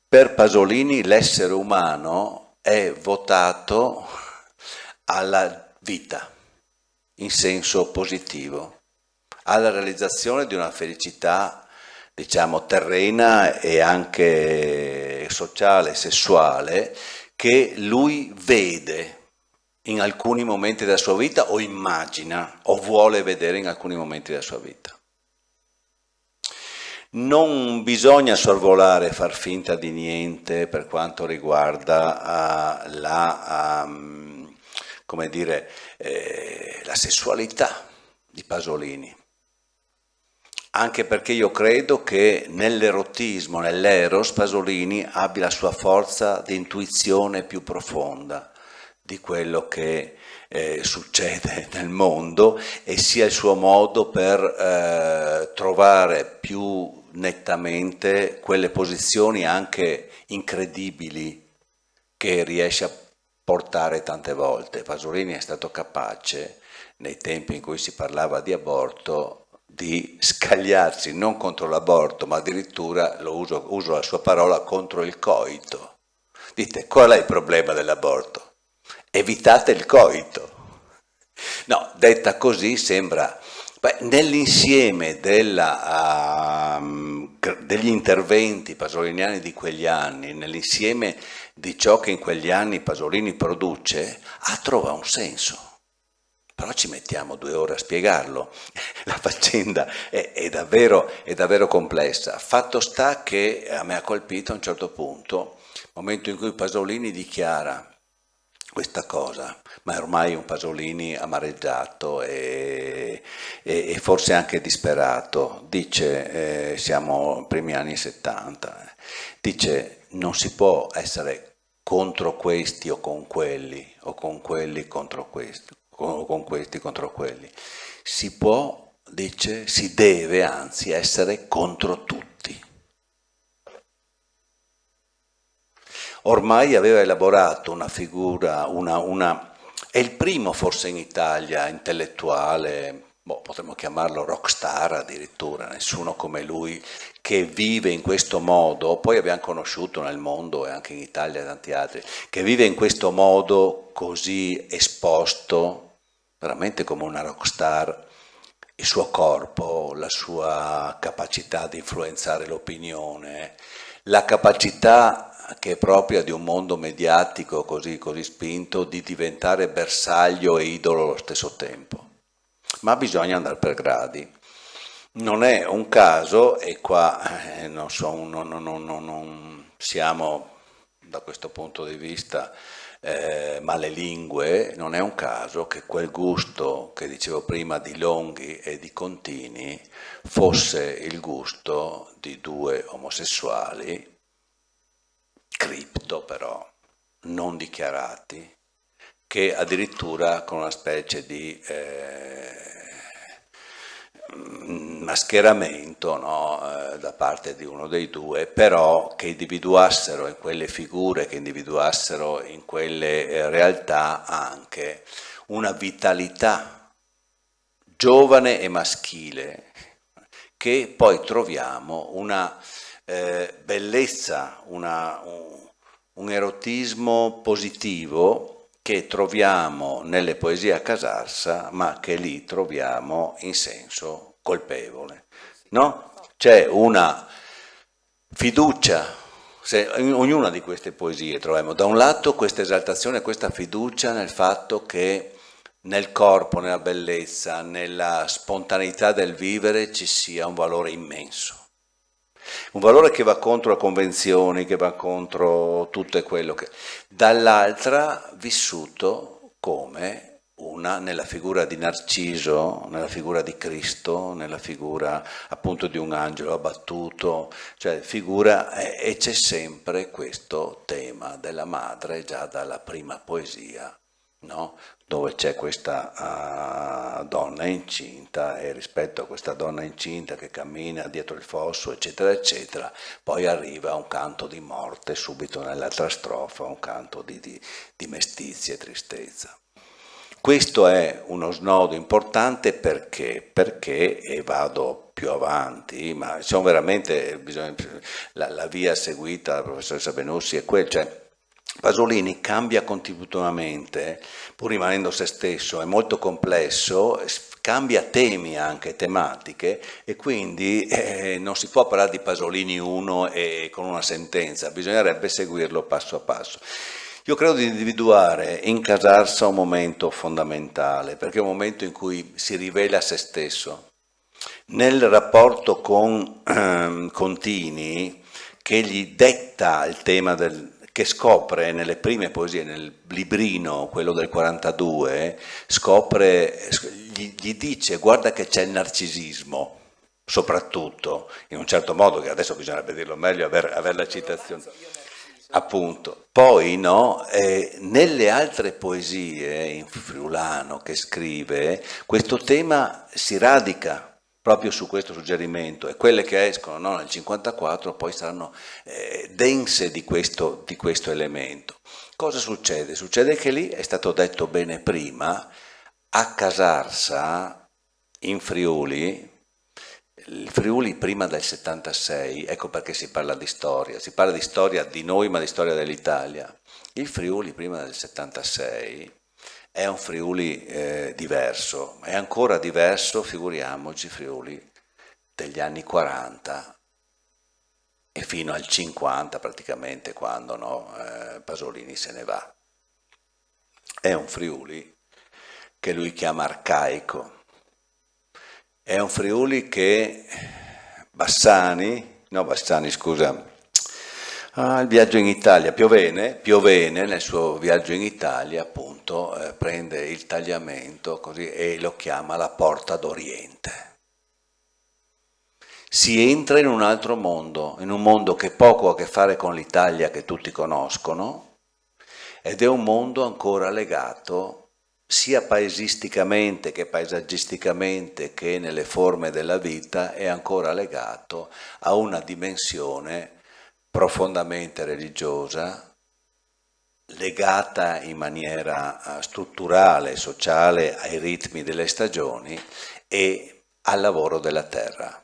Per Pasolini l'essere umano è votato alla vita in senso positivo, alla realizzazione di una felicità, diciamo, terrena e anche sociale, sessuale, che lui vede in alcuni momenti della sua vita o immagina o vuole vedere in alcuni momenti della sua vita. Non bisogna sorvolare e far finta di niente per quanto riguarda la sessualità di Pasolini. Anche perché io credo che nell'erotismo, nell'eros, Pasolini abbia la sua forza di intuizione più profonda di quello che succede nel mondo, e sia il suo modo per trovare più nettamente quelle posizioni anche incredibili che riesce a portare tante volte. Pasolini è stato capace, nei tempi in cui si parlava di aborto, di scagliarsi non contro l'aborto, ma addirittura, uso la sua parola, contro il coito. Dite, qual è il problema dell'aborto? Evitate il coito. No, detta così sembra, nell'insieme degli interventi pasoliniani di quegli anni, nell'insieme di ciò che in quegli anni Pasolini produce, trova un senso. Però ci mettiamo 2 ore a spiegarlo, la faccenda è davvero complessa. Fatto sta che a me ha colpito a un certo punto, il momento in cui Pasolini dichiara questa cosa, ma è ormai un Pasolini amareggiato e forse anche disperato. Dice, siamo primi anni 70, dice non si può essere contro questi o con quelli, o con quelli contro questi, o con questi contro quelli. Si può, dice, si deve anzi essere contro tutti. Ormai aveva elaborato una figura, è il primo forse in Italia intellettuale, potremmo chiamarlo rockstar addirittura, nessuno come lui che vive in questo modo. Poi abbiamo conosciuto nel mondo e anche in Italia tanti altri, che vive in questo modo così esposto, veramente come una rockstar, il suo corpo, la sua capacità di influenzare l'opinione, la capacità che è propria di un mondo mediatico così spinto di diventare bersaglio e idolo allo stesso tempo. Ma bisogna andare per gradi. Non è un caso, e qua non siamo da questo punto di vista malelingue, non è un caso che quel gusto che dicevo prima di Longhi e di Contini fosse il gusto di 2 omosessuali, cripto però, non dichiarati, che addirittura con una specie di mascheramento, no, da parte di uno dei due, però che individuassero in quelle figure, che individuassero in quelle realtà anche una vitalità giovane e maschile, che poi troviamo una bellezza, un erotismo positivo che troviamo nelle poesie a Casarsa, ma che lì troviamo in senso colpevole, no? C'è una fiducia, in ognuna di queste poesie troviamo da un lato questa esaltazione, questa fiducia nel fatto che nel corpo, nella bellezza, nella spontaneità del vivere ci sia un valore immenso. Un valore che va contro le convenzioni, che va contro tutto quello che... Dall'altra vissuto come nella figura di Narciso, nella figura di Cristo, nella figura appunto di un angelo abbattuto, cioè figura, e c'è sempre questo tema della madre già dalla prima poesia, no? Dove c'è questa donna incinta e rispetto a questa donna incinta che cammina dietro il fosso, eccetera, eccetera, poi arriva un canto di morte subito nell'altra strofa, un canto di mestizia e tristezza. Questo è uno snodo importante perché, e vado più avanti, ma sono veramente, la via seguita dalla professoressa Benussi è quella, cioè Pasolini cambia continuamente, pur rimanendo se stesso, è molto complesso, cambia temi anche, tematiche, e quindi non si può parlare di Pasolini 1 e con una sentenza, bisognerebbe seguirlo passo a passo. Io credo di individuare in Casarsa un momento fondamentale, perché è un momento in cui si rivela se stesso. Nel rapporto con Contini, che gli detta il tema che scopre nelle prime poesie, nel librino, quello del 42, gli dice guarda che c'è il narcisismo, soprattutto, in un certo modo, che adesso bisognerebbe dirlo meglio, aver la citazione. Appunto, poi no, nelle altre poesie in friulano che scrive, questo tema si radica proprio su questo suggerimento, e quelle che escono, no, nel 54 poi saranno dense di questo elemento. Cosa succede? Succede che lì, è stato detto bene prima, a Casarsa, in Friuli, il Friuli prima del 76, ecco perché si parla di storia di noi ma di storia dell'Italia. Il Friuli prima del 76 è un Friuli diverso, è ancora diverso, figuriamoci, Friuli degli anni 40 e fino al 50 praticamente, quando no, Pasolini se ne va. È un Friuli che lui chiama arcaico. È un Friuli che il viaggio in Italia, Piovene nel suo viaggio in Italia appunto prende il tagliamento così e lo chiama la porta d'Oriente. Si entra in un altro mondo, in un mondo che poco ha a che fare con l'Italia che tutti conoscono, ed è un mondo ancora legato sia paesisticamente che paesaggisticamente che nelle forme della vita, è ancora legato a una dimensione profondamente religiosa, legata in maniera strutturale, sociale, ai ritmi delle stagioni e al lavoro della terra.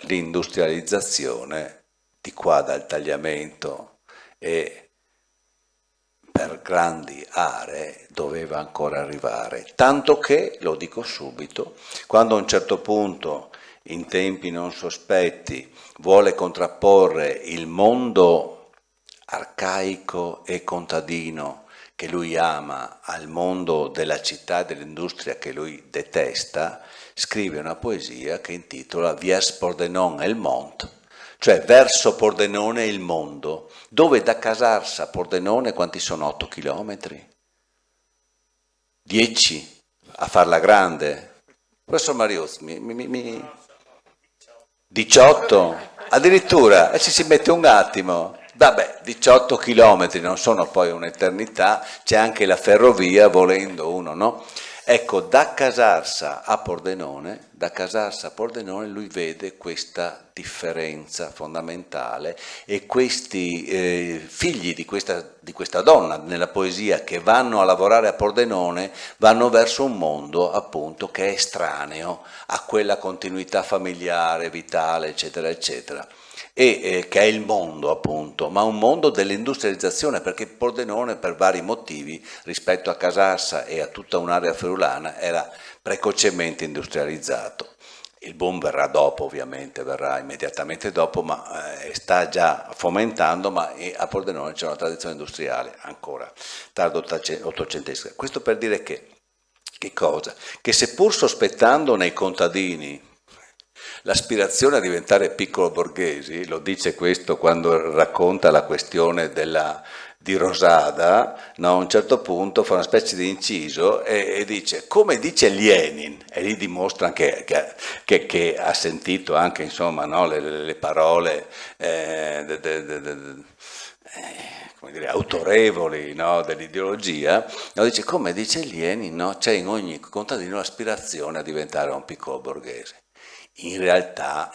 L'industrializzazione di qua dal tagliamento e per grandi aree doveva ancora arrivare, tanto che, lo dico subito, quando a un certo punto, in tempi non sospetti, vuole contrapporre il mondo arcaico e contadino che lui ama al mondo della città e dell'industria che lui detesta, scrive una poesia che intitola Viers Pordenone el Mont, cioè verso Pordenone e il mondo, dove da Casarsa a Pordenone quanti sono? 8 chilometri? 10 a farla grande? Professor Marius, 18? Addirittura? E ci si mette un attimo. Vabbè, 18 chilometri non sono poi un'eternità, c'è anche la ferrovia, volendo uno, no? Ecco, da Casarsa a Pordenone lui vede questa differenza fondamentale e questi figli di questa donna nella poesia che vanno a lavorare a Pordenone vanno verso un mondo appunto che è estraneo a quella continuità familiare, vitale, eccetera, eccetera. E che è il mondo appunto, ma un mondo dell'industrializzazione, perché Pordenone per vari motivi rispetto a Casarsa e a tutta un'area friulana era precocemente industrializzato. Il boom verrà dopo, ovviamente, verrà immediatamente dopo, ma sta già fomentando, ma a Pordenone c'è una tradizione industriale ancora tardo ottocentesca. Questo per dire che cosa? Che seppur sospettando nei contadini l'aspirazione a diventare piccolo borghesi, lo dice questo quando racconta la questione di Rosada, no? A un certo punto fa una specie di inciso e dice, come dice Lenin, e lì dimostra che ha sentito anche insomma, no? le parole come dire, autorevoli, no? Dell'ideologia, no? Dice, come dice Lenin, no? C'è in ogni contadino l'aspirazione a diventare un piccolo borghese. In realtà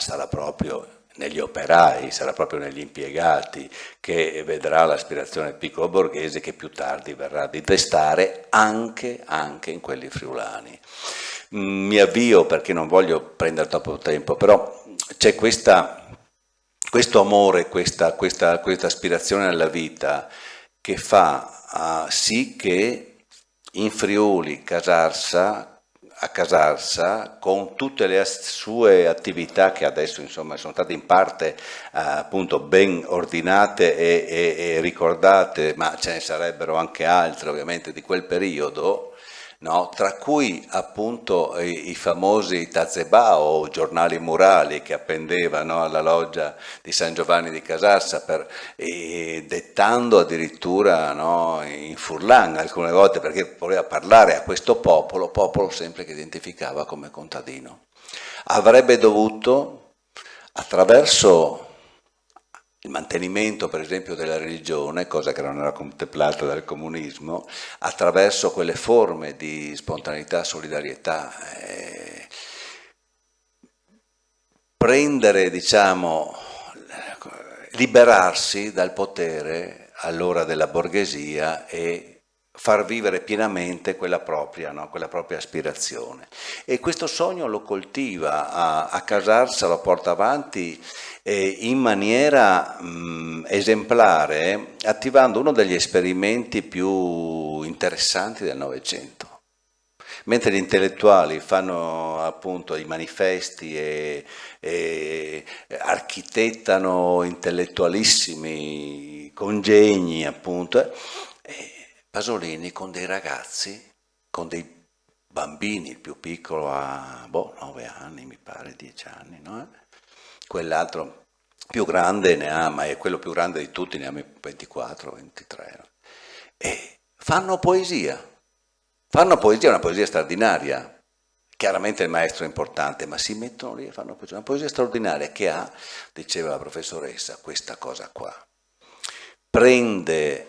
sarà proprio negli operai, sarà proprio negli impiegati che vedrà l'aspirazione piccolo borghese che più tardi verrà a destare anche in quelli friulani. Mi avvio perché non voglio prendere troppo tempo, però c'è questo amore, questa aspirazione alla vita che fa sì che in Friuli a Casarsa, con tutte le sue attività che adesso insomma sono state in parte appunto ben ordinate e ricordate, ma ce ne sarebbero anche altre ovviamente di quel periodo, no? Tra cui appunto i famosi tazebà o giornali murali che appendevano alla loggia di San Giovanni di Casarsa, dettando addirittura, no, in furlan alcune volte, perché voleva parlare a questo popolo sempre che identificava come contadino. Avrebbe dovuto, attraverso il mantenimento per esempio della religione, cosa che non era contemplata dal comunismo, attraverso quelle forme di spontaneità, solidarietà, prendere, diciamo, liberarsi dal potere allora della borghesia e far vivere pienamente quella propria aspirazione. E questo sogno lo coltiva a Casarsa, lo porta avanti in maniera esemplare, attivando uno degli esperimenti più interessanti del Novecento. Mentre gli intellettuali fanno appunto i manifesti e architettano intellettualissimi congegni appunto, Pasolini con dei ragazzi, con dei bambini, il più piccolo ha 9 anni mi pare, 10 anni, no? Quell'altro più grande ne ha, ma è quello più grande di tutti, ne ha 24, 23. E fanno poesia, una poesia straordinaria. Chiaramente il maestro è importante, ma si mettono lì e fanno poesia, una poesia straordinaria che ha, diceva la professoressa, questa cosa qua. Prende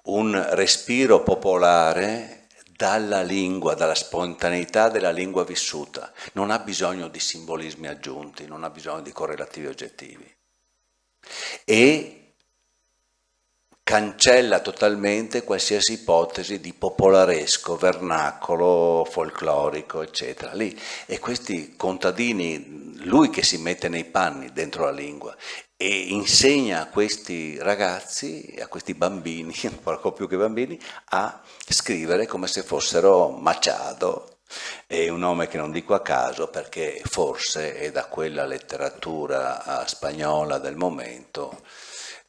un respiro popolare dalla lingua, dalla spontaneità della lingua vissuta, non ha bisogno di simbolismi aggiunti, non ha bisogno di correlativi oggettivi e cancella totalmente qualsiasi ipotesi di popolaresco, vernacolo, folclorico, eccetera. Lì. E questi contadini, lui che si mette nei panni dentro la lingua e insegna a questi ragazzi, a questi bambini, un po' più che bambini, a scrivere come se fossero Machado, è un nome che non dico a caso perché forse è da quella letteratura spagnola del momento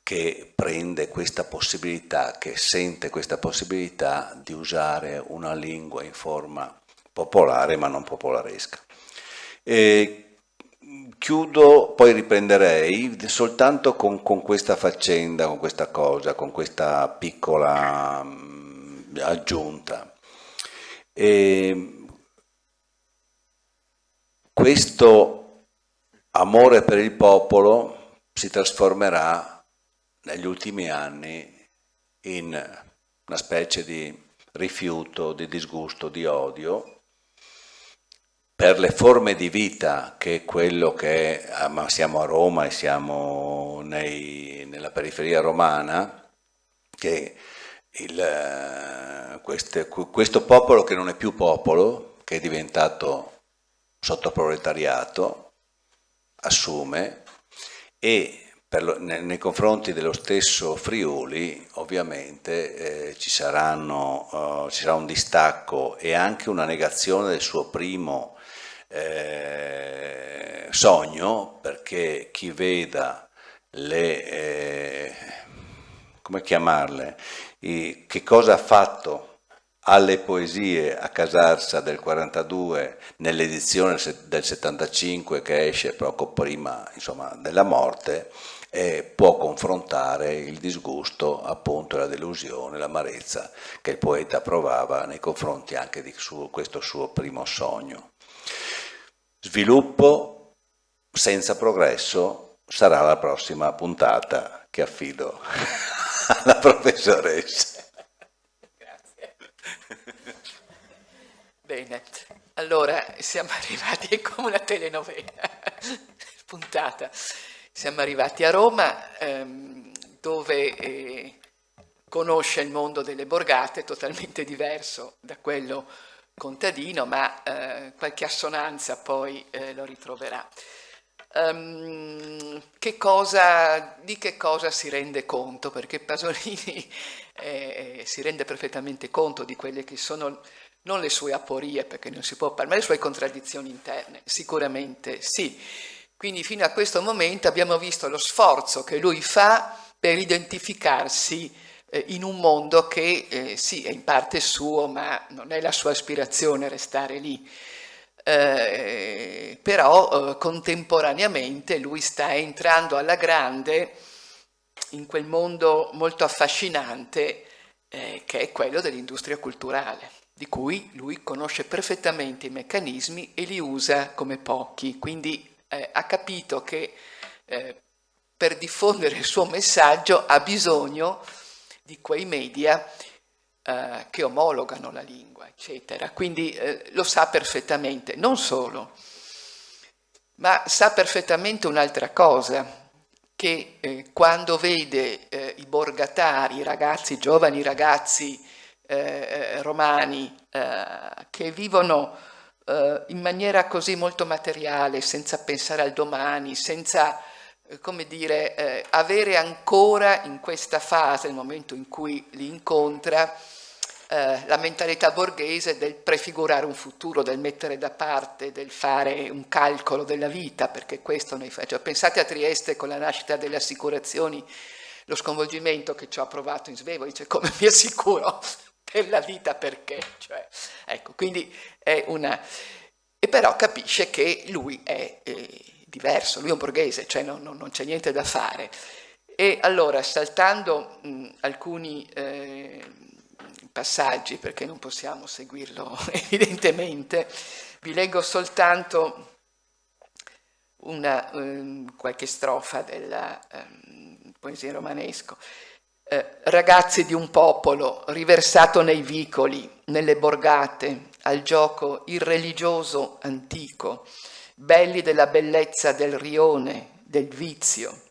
che prende questa possibilità, che sente questa possibilità di usare una lingua in forma popolare ma non popolaresca. Chiudo, poi riprenderei soltanto con questa faccenda, con questa cosa, con questa piccola aggiunta. Questo amore per il popolo si trasformerà negli ultimi anni in una specie di rifiuto, di disgusto, di odio per le forme di vita che è quello che è, ma siamo a Roma e siamo nella periferia romana, che questo popolo che non è più popolo, che è diventato sottoproletariato, assume, e nei confronti dello stesso Friuli ovviamente ci sarà un distacco e anche una negazione del suo primo sogno, perché chi veda come chiamarle, che cosa ha fatto alle poesie a Casarsa del 42 nell'edizione del 75 che esce poco prima, insomma, della morte, può confrontare il disgusto, appunto, la delusione, l'amarezza che il poeta provava nei confronti anche di questo suo primo sogno. Sviluppo senza progresso sarà la prossima puntata che affido alla professoressa. Grazie. Bene, allora siamo arrivati, è come una telenovela puntata, siamo arrivati a Roma dove conosce il mondo delle borgate, totalmente diverso da quello contadino, ma qualche assonanza poi lo ritroverà. Di che cosa si rende conto? Perché Pasolini si rende perfettamente conto di quelle che sono non le sue aporie, perché non si può parlare, ma le sue contraddizioni interne, sicuramente sì. Quindi fino a questo momento abbiamo visto lo sforzo che lui fa per identificarsi in un mondo che sì, è in parte suo, ma non è la sua aspirazione restare lì. Però contemporaneamente lui sta entrando alla grande in quel mondo molto affascinante che è quello dell'industria culturale, di cui lui conosce perfettamente i meccanismi e li usa come pochi, quindi ha capito che per diffondere il suo messaggio ha bisogno di quei media che omologano la lingua, eccetera. Quindi lo sa perfettamente, non solo, ma sa perfettamente un'altra cosa, che quando vede i borgatari, i giovani ragazzi romani che vivono in maniera così molto materiale, senza pensare al domani, senza come dire, avere ancora in questa fase, nel momento in cui li incontra, la mentalità borghese del prefigurare un futuro, del mettere da parte, del fare un calcolo della vita, perché questo noi facciamo. Pensate a Trieste con la nascita delle assicurazioni, lo sconvolgimento che ci ho provato in Svevo, dice come mi assicuro per la vita, perché? Cioè, ecco, quindi è una... E però capisce che lui è diverso, lui è un borghese, cioè non c'è niente da fare. E allora, saltando alcuni passaggi, perché non possiamo seguirlo evidentemente, vi leggo soltanto qualche strofa della poesia romanesco. Ragazzi di un popolo riversato nei vicoli, nelle borgate, al gioco irreligioso antico, belli della bellezza del rione, del vizio,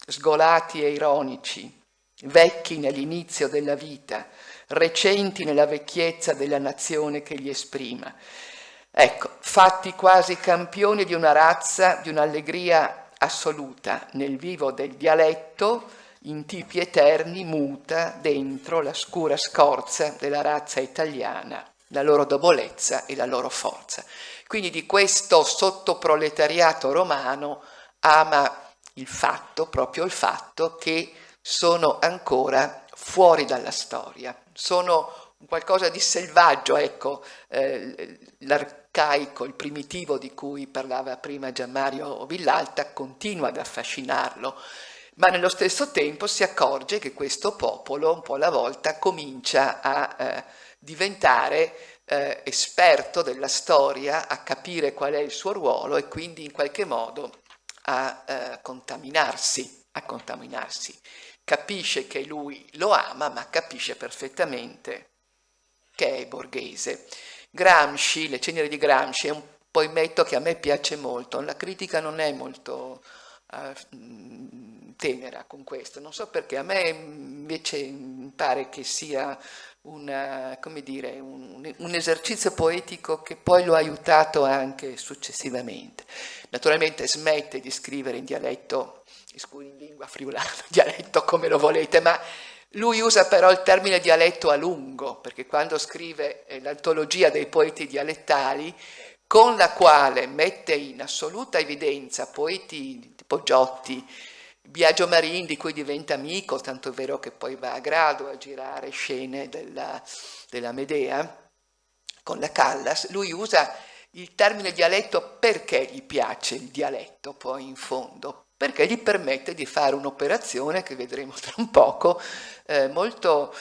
sgolati e ironici, vecchi nell'inizio della vita, recenti nella vecchiezza della nazione che li esprima. Ecco, fatti quasi campioni di una razza, di un'allegria assoluta, nel vivo del dialetto, in tipi eterni muta dentro la scura scorza della razza italiana, la loro debolezza e la loro forza. Quindi di questo sottoproletariato romano ama proprio il fatto che sono ancora fuori dalla storia, sono qualcosa di selvaggio, ecco, l'arcaico, il primitivo di cui parlava prima Gianmario Villalta continua ad affascinarlo, ma nello stesso tempo si accorge che questo popolo un po' alla volta comincia a diventare esperto della storia, a capire qual è il suo ruolo e quindi in qualche modo a contaminarsi. Capisce che lui lo ama, ma capisce perfettamente che è borghese. Gramsci, Le ceneri di Gramsci, è un poemetto che a me piace molto. La critica non è molto tenera con questo, non so perché, a me invece pare che sia come dire, un esercizio poetico che poi lo ha aiutato anche successivamente. Naturalmente smette di scrivere in dialetto, in lingua friulana, dialetto come lo volete, ma lui usa però il termine dialetto a lungo, perché quando scrive l'antologia dei poeti dialettali, con la quale mette in assoluta evidenza poeti tipo Giotti, Biagio Marin, di cui diventa amico, tanto è vero che poi va a Grado a girare scene della Medea con la Callas. Lui usa il termine dialetto perché gli piace il dialetto poi in fondo, perché gli permette di fare un'operazione che vedremo tra un poco, molto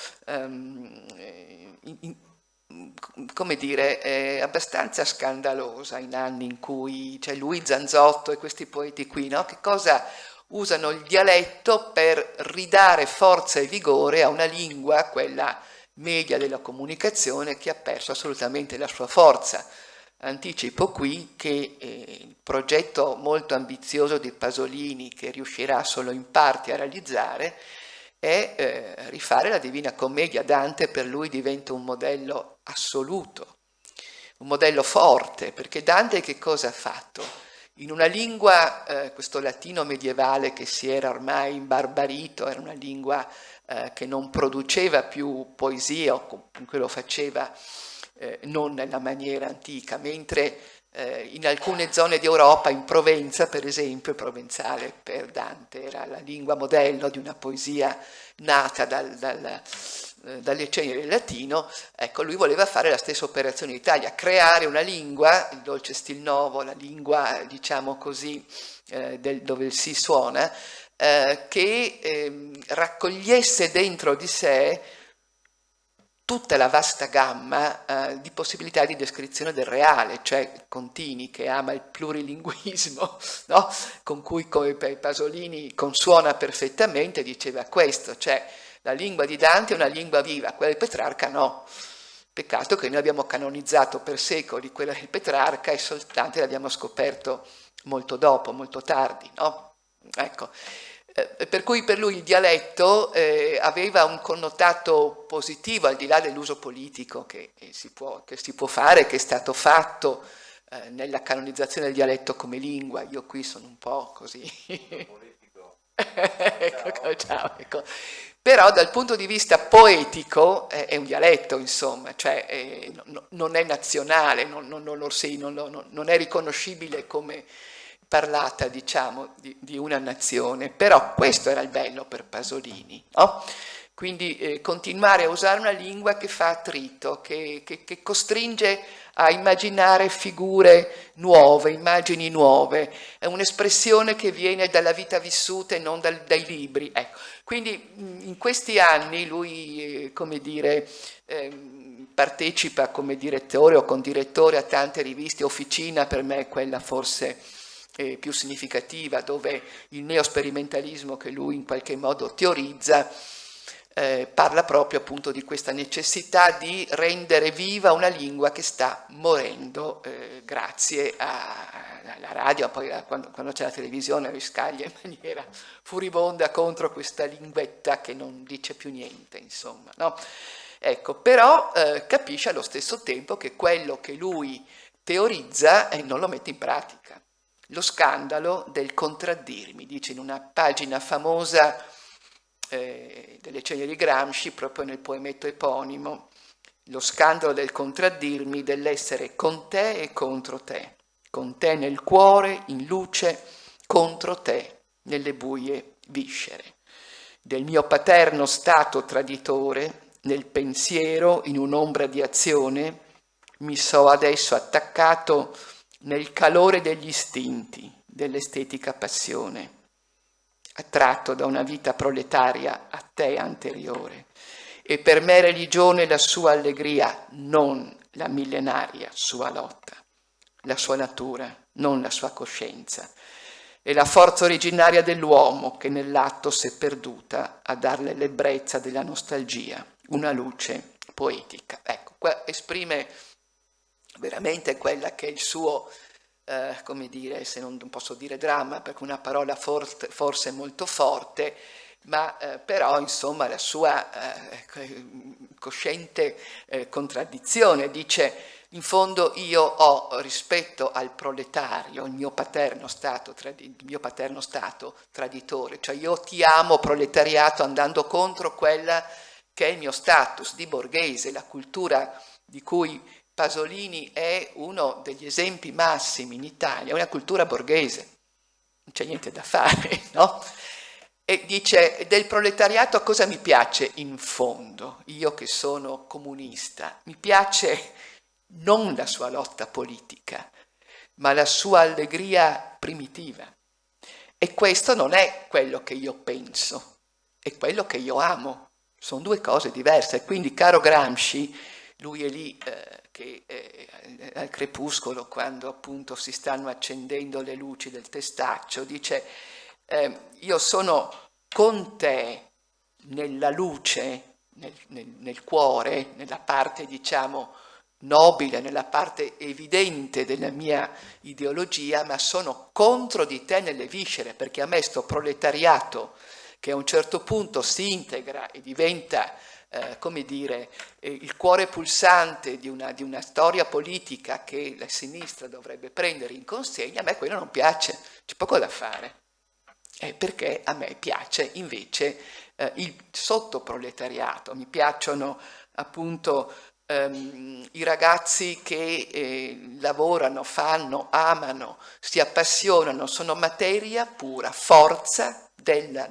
come dire, abbastanza scandalosa in anni in cui c'è lui, Zanzotto e questi poeti qui, no? Che cosa usano il dialetto per ridare forza e vigore a una lingua, quella media della comunicazione, che ha perso assolutamente la sua forza. Anticipo qui che il progetto molto ambizioso di Pasolini, che riuscirà solo in parte a realizzare, è rifare la Divina Commedia. Dante per lui diventa un modello assoluto, un modello forte, perché Dante che cosa ha fatto? In una lingua, questo latino medievale che si era ormai imbarbarito, era una lingua che non produceva più poesia, o comunque lo faceva non nella maniera antica, mentre in alcune zone di Europa, in Provenza per esempio, il provenzale per Dante era la lingua modello di una poesia nata dalle ceneri del latino. Ecco, lui voleva fare la stessa operazione in Italia, creare una lingua, il dolce stil novo, la lingua diciamo così dove si suona, che raccogliesse dentro di sé tutta la vasta gamma di possibilità di descrizione del reale, cioè Contini, che ama il plurilinguismo, no? Con cui Pasolini consuona perfettamente, diceva questo, cioè la lingua di Dante è una lingua viva, quella del Petrarca no. Peccato che noi abbiamo canonizzato per secoli quella del Petrarca e soltanto l'abbiamo scoperto molto dopo, molto tardi, no? Ecco. Per cui per lui il dialetto aveva un connotato positivo, al di là dell'uso politico che si può fare, che è stato fatto nella canonizzazione del dialetto come lingua. Io qui sono un po' così. Ecco, ciao, ecco. Però dal punto di vista poetico è un dialetto, insomma, cioè non è nazionale, non è riconoscibile come parlata, diciamo, di una nazione, però questo era il bello per Pasolini, no? Quindi continuare a usare una lingua che fa attrito, che costringe a immaginare figure nuove, immagini nuove, è un'espressione che viene dalla vita vissuta e non dai libri. Ecco. Quindi in questi anni lui, come dire, partecipa come direttore o condirettore a tante riviste. Officina per me è quella forse più significativa, dove il neosperimentalismo che lui in qualche modo teorizza parla proprio appunto di questa necessità di rendere viva una lingua che sta morendo grazie alla radio, poi quando c'è la televisione riscaglia in maniera furibonda contro questa linguetta che non dice più niente, insomma, no? Ecco, però capisce allo stesso tempo che quello che lui teorizza non lo mette in pratica. Lo scandalo del contraddirmi, dice in una pagina famosa delle ceneri di Gramsci, proprio nel poemetto eponimo, lo scandalo del contraddirmi, dell'essere con te e contro te, con te nel cuore, in luce, contro te nelle buie viscere, del mio paterno stato traditore, nel pensiero, in un'ombra di azione, mi so adesso attaccato nel calore degli istinti, dell'estetica passione, attratto da una vita proletaria a te anteriore, e per me religione la sua allegria, non la millenaria sua lotta, la sua natura, non la sua coscienza. è la forza originaria dell'uomo che nell'atto si è perduta a darle l'ebbrezza della nostalgia, una luce poetica. Ecco, qua esprime veramente quella che è il suo, come dire, se non posso dire dramma, perché una parola forse molto forte, ma però insomma la sua cosciente contraddizione. Dice: in fondo io ho rispetto al proletario il mio paterno stato traditore, cioè io ti amo proletariato andando contro quella che è il mio status di borghese, la cultura di cui Pasolini è uno degli esempi massimi in Italia, è una cultura borghese, non c'è niente da fare, no? E dice: del proletariato cosa mi piace in fondo? Io che sono comunista, mi piace non la sua lotta politica, ma la sua allegria primitiva. E questo non è quello che io penso, è quello che io amo. Sono due cose diverse. Quindi, caro Gramsci, lui è lì che al crepuscolo, quando appunto si stanno accendendo le luci del testaccio, dice: io sono con te nella luce, nel cuore, nella parte diciamo nobile, nella parte evidente della mia ideologia, ma sono contro di te nelle viscere, perché a me sto proletariato che a un certo punto si integra e diventa come dire, il cuore pulsante di una storia politica che la sinistra dovrebbe prendere in consegna, a me quello non piace, c'è poco da fare, perché a me piace invece il sottoproletariato, mi piacciono appunto i ragazzi che lavorano, fanno, amano, si appassionano, sono materia pura, forza della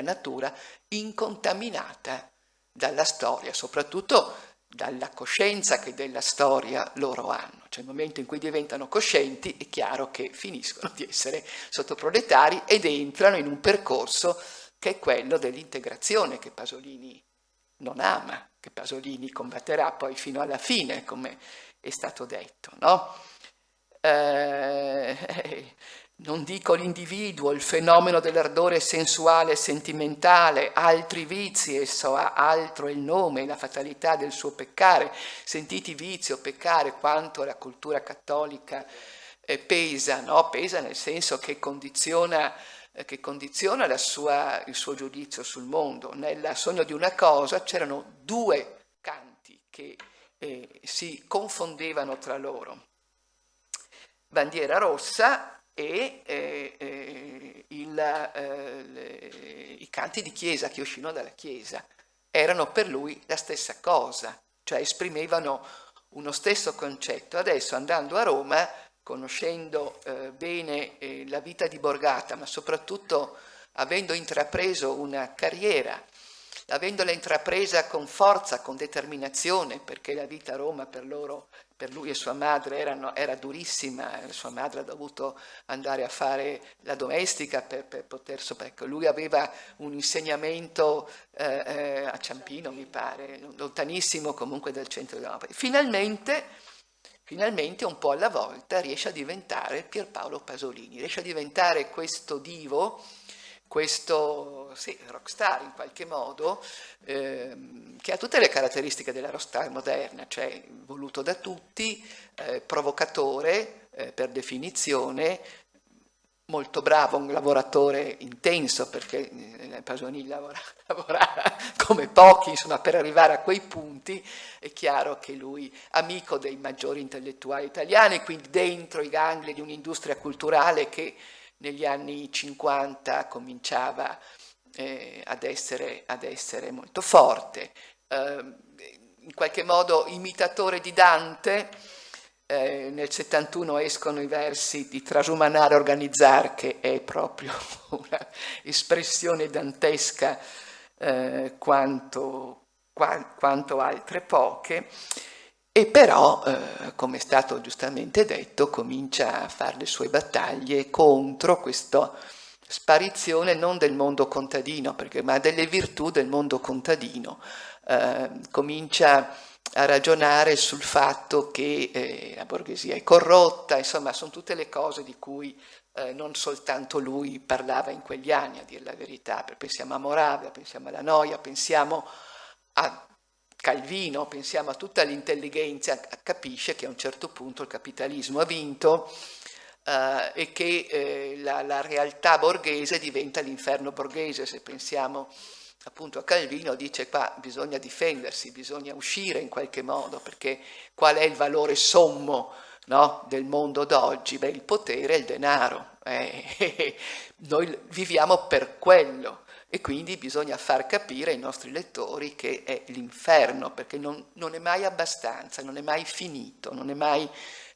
natura incontaminata dalla storia, soprattutto dalla coscienza che della storia loro hanno. Cioè, nel momento in cui diventano coscienti è chiaro che finiscono di essere sottoproletari ed entrano in un percorso che è quello dell'integrazione, che Pasolini non ama, che Pasolini combatterà poi fino alla fine, come è stato detto, no? Non dico l'individuo, il fenomeno dell'ardore sensuale e sentimentale, altri vizi, esso ha altro è il nome, la fatalità del suo peccare. Sentiti vizio, peccare, quanto la cultura cattolica pesa, no? Pesa nel senso che condiziona il suo giudizio sul mondo. Nel Sogno di una cosa c'erano due canti che si confondevano tra loro. Bandiera rossa e i canti di chiesa che uscivano dalla chiesa erano per lui la stessa cosa, cioè esprimevano uno stesso concetto. Adesso, andando a Roma, conoscendo bene la vita di Borgata, ma soprattutto avendo intrapreso una carriera, avendola intrapresa con forza, con determinazione, perché la vita a Roma per lui e sua madre era durissima. Sua madre ha dovuto andare a fare la domestica per poter ecco, lui aveva un insegnamento a Ciampino, mi pare, lontanissimo comunque dal centro dell'Europa. Finalmente un po' alla volta riesce a diventare Pierpaolo Pasolini, riesce a diventare questo divo, questo rockstar in qualche modo, che ha tutte le caratteristiche della rockstar moderna, cioè voluto da tutti, provocatore per definizione, molto bravo, un lavoratore intenso, perché Pasolini lavora come pochi, insomma, per arrivare a quei punti. È chiaro che lui, amico dei maggiori intellettuali italiani, quindi dentro i gangli di un'industria culturale che negli anni 50 cominciava ad essere molto forte, in qualche modo imitatore di Dante. Nel 71 escono i versi di Trasumanare Organizzar, che è proprio una espressione dantesca quanto altre poche, e però, come è stato giustamente detto, comincia a fare le sue battaglie contro questa sparizione non del mondo contadino, ma delle virtù del mondo contadino. Comincia a ragionare sul fatto che la borghesia è corrotta, insomma sono tutte le cose di cui non soltanto lui parlava in quegli anni, a dire la verità. Pensiamo a Moravia, pensiamo alla Noia, pensiamo a Calvino, pensiamo a tutta l'intelligenza, capisce che a un certo punto il capitalismo ha vinto e che la realtà borghese diventa l'inferno borghese. Se pensiamo appunto a Calvino, dice qua bisogna difendersi, bisogna uscire in qualche modo, perché qual è il valore sommo, no, del mondo d'oggi? Beh, il potere e il denaro. Noi viviamo per quello. E quindi bisogna far capire ai nostri lettori che è l'inferno, perché non è mai abbastanza, non è mai finito, non è mai,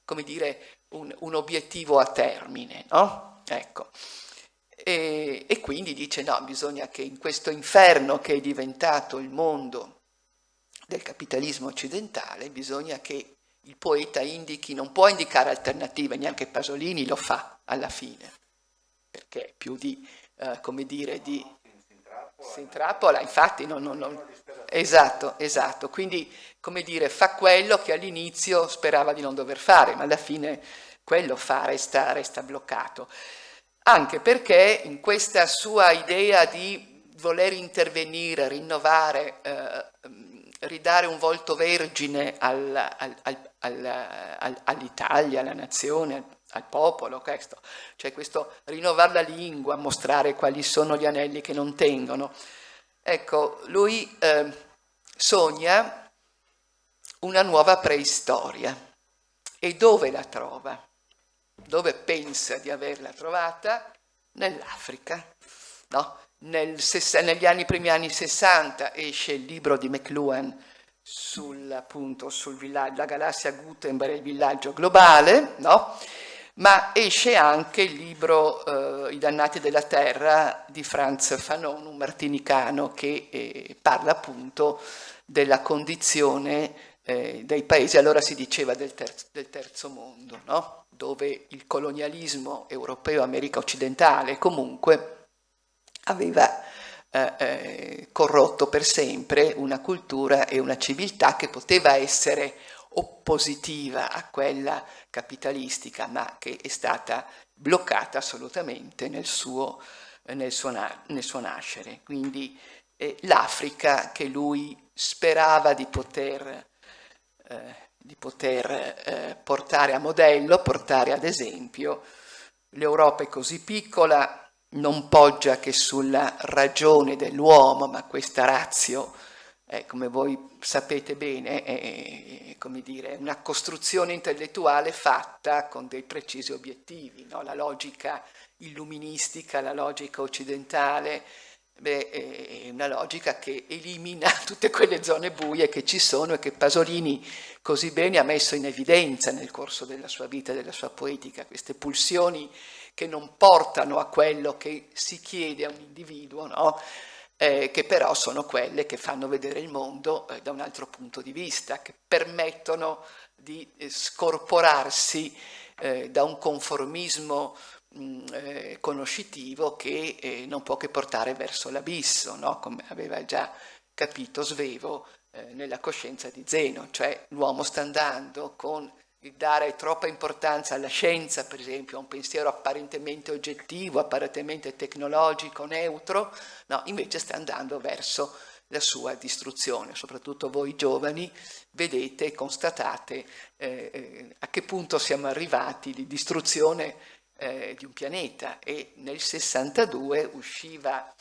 come dire, un obiettivo a termine, no? Ecco. E quindi dice no, bisogna che in questo inferno che è diventato il mondo del capitalismo occidentale, bisogna che il poeta indichi, non può indicare alternative, neanche Pasolini lo fa alla fine, perché è più di, come dire, di... si intrappola, infatti esatto, quindi come dire fa quello che all'inizio sperava di non dover fare, ma alla fine quello fa, resta bloccato, anche perché in questa sua idea di voler intervenire, rinnovare, ridare un volto vergine all'Italia, alla nazione, al popolo, questo. Cioè questo rinnovare la lingua, mostrare quali sono gli anelli che non tengono. Ecco, lui sogna una nuova preistoria. E dove la trova? Dove pensa di averla trovata? Nell'Africa, no? Negli primi anni 60 esce il libro di McLuhan sul villaggio, la galassia Gutenberg, il villaggio globale, no? Ma esce anche il libro I dannati della terra di Franz Fanon, un martinicano che parla appunto della condizione dei paesi, allora si diceva del terzo mondo, no? Dove il colonialismo europeo, America occidentale comunque aveva corrotto per sempre una cultura e una civiltà che poteva essere oppositiva a quella capitalistica, ma che è stata bloccata assolutamente nel suo nascere. Quindi l'Africa che lui sperava di poter portare a modello, portare ad esempio. L'Europa è così piccola, non poggia che sulla ragione dell'uomo, ma questa ratio, come voi sapete bene, è come dire, una costruzione intellettuale fatta con dei precisi obiettivi, no? La logica illuministica, la logica occidentale, è una logica che elimina tutte quelle zone buie che ci sono e che Pasolini così bene ha messo in evidenza nel corso della sua vita e della sua poetica, queste pulsioni che non portano a quello che si chiede a un individuo, no? Che però sono quelle che fanno vedere il mondo da un altro punto di vista, che permettono di scorporarsi da un conformismo conoscitivo che non può che portare verso l'abisso, no? Come aveva già capito Svevo nella coscienza di Zeno, cioè l'uomo sta andando con il dare troppa importanza alla scienza, per esempio, a un pensiero apparentemente oggettivo, apparentemente tecnologico, neutro, no, invece sta andando verso la sua distruzione. Soprattutto voi giovani vedete e constatate a che punto siamo arrivati di distruzione di un pianeta, e nel 62 usciva,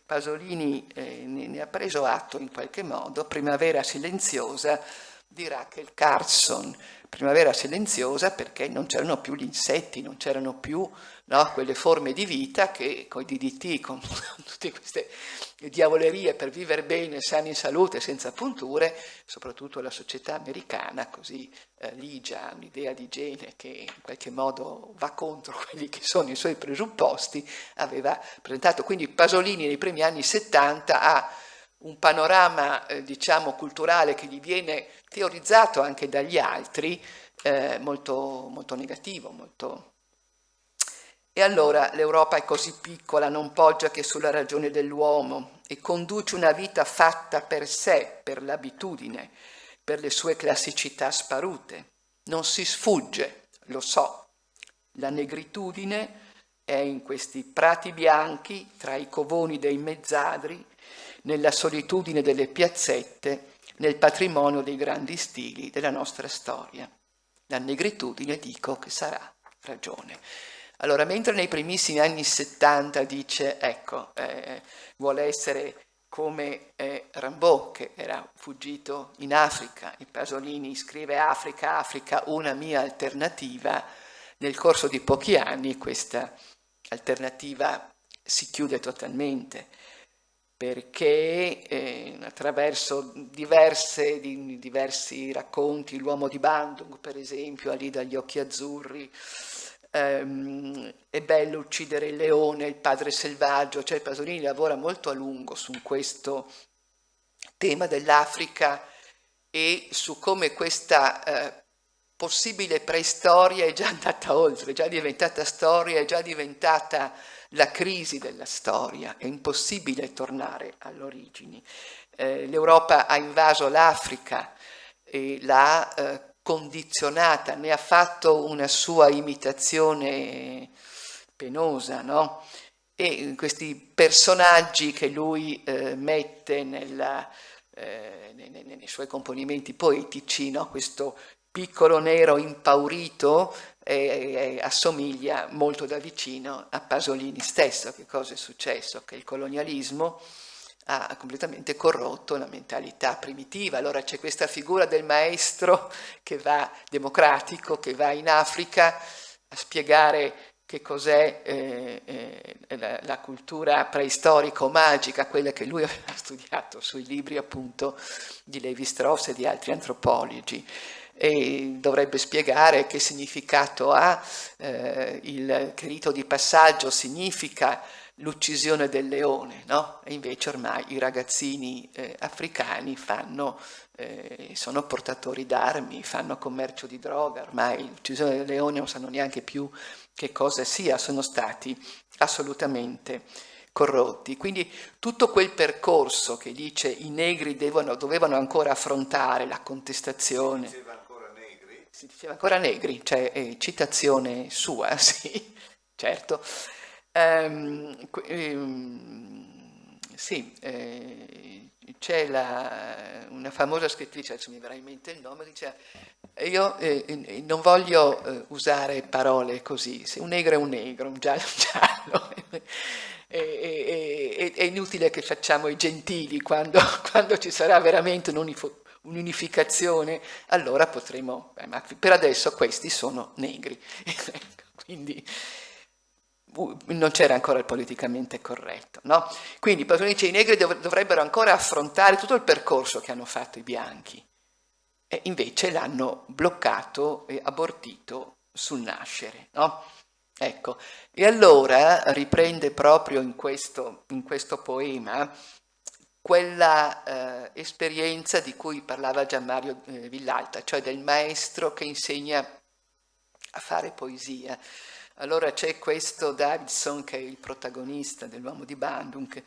Pasolini ne ha preso atto in qualche modo, Primavera silenziosa di Rachel Carson. Primavera silenziosa perché non c'erano più gli insetti, non c'erano più, no, quelle forme di vita che con i DDT, con tutte queste diavolerie per vivere bene, sani in salute, senza punture, soprattutto la società americana così ligia, ha un'idea di igiene che in qualche modo va contro quelli che sono i suoi presupposti, aveva presentato. Quindi Pasolini nei primi anni 70 ha un panorama diciamo culturale che gli viene teorizzato anche dagli altri, molto, molto negativo, molto... E allora l'Europa è così piccola, non poggia che sulla ragione dell'uomo e conduce una vita fatta per sé, per l'abitudine, per le sue classicità sparute. Non si sfugge, lo so, la negritudine è in questi prati bianchi, tra i covoni dei mezzadri, nella solitudine delle piazzette, nel patrimonio dei grandi stili della nostra storia. La negritudine, dico, che sarà ragione. Allora, mentre nei primissimi anni 70 dice, ecco, vuole essere come Rimbaud, che era fuggito in Africa, e Pasolini scrive Africa, Africa, una mia alternativa, nel corso di pochi anni questa alternativa si chiude totalmente, perché attraverso diversi racconti, l'uomo di Bandung per esempio, lì dagli occhi azzurri, è bello uccidere il leone, il padre selvaggio, cioè Pasolini lavora molto a lungo su questo tema dell'Africa e su come questa possibile preistoria è già andata oltre, è già diventata storia, è già diventata la crisi della storia, è impossibile tornare alle origini. L'Europa ha invaso l'Africa e l'ha condizionata, ne ha fatto una sua imitazione penosa, no? E questi personaggi che lui mette nei suoi componimenti poetici, no? Questo piccolo nero impaurito assomiglia molto da vicino a Pasolini stesso. Che cosa è successo? Che il colonialismo ha completamente corrotto la mentalità primitiva. Allora c'è questa figura del maestro che va, democratico, che va in Africa a spiegare che cos'è la cultura preistorico-magica, quella che lui aveva studiato sui libri appunto di Lévi-Strauss e di altri antropologi. E dovrebbe spiegare che significato ha il rito di passaggio, significa l'uccisione del leone, no? E invece ormai i ragazzini africani sono portatori d'armi, fanno commercio di droga, ormai l'uccisione del leone non sanno neanche più che cosa sia, sono stati assolutamente corrotti. Quindi tutto quel percorso che dice i negri dovevano ancora affrontare la contestazione. Si diceva ancora negri, cioè citazione sua, sì, certo. Sì, c'è una famosa scrittrice, adesso mi verrà in mente il nome, dice io non voglio usare parole così, se un negro è un negro, un giallo è un giallo, è inutile che facciamo i gentili quando ci sarà veramente un'unificazione, allora potremo, ma per adesso questi sono negri, quindi non c'era ancora il politicamente corretto, no? Quindi Pasolini dice i negri dovrebbero ancora affrontare tutto il percorso che hanno fatto i bianchi e invece l'hanno bloccato e abortito sul nascere, no? Ecco, e allora riprende proprio in questo poema quella esperienza di cui parlava Gianmario Villalta, cioè del maestro che insegna a fare poesia. Allora c'è questo Davidson, che è il protagonista dell'uomo di Bandung,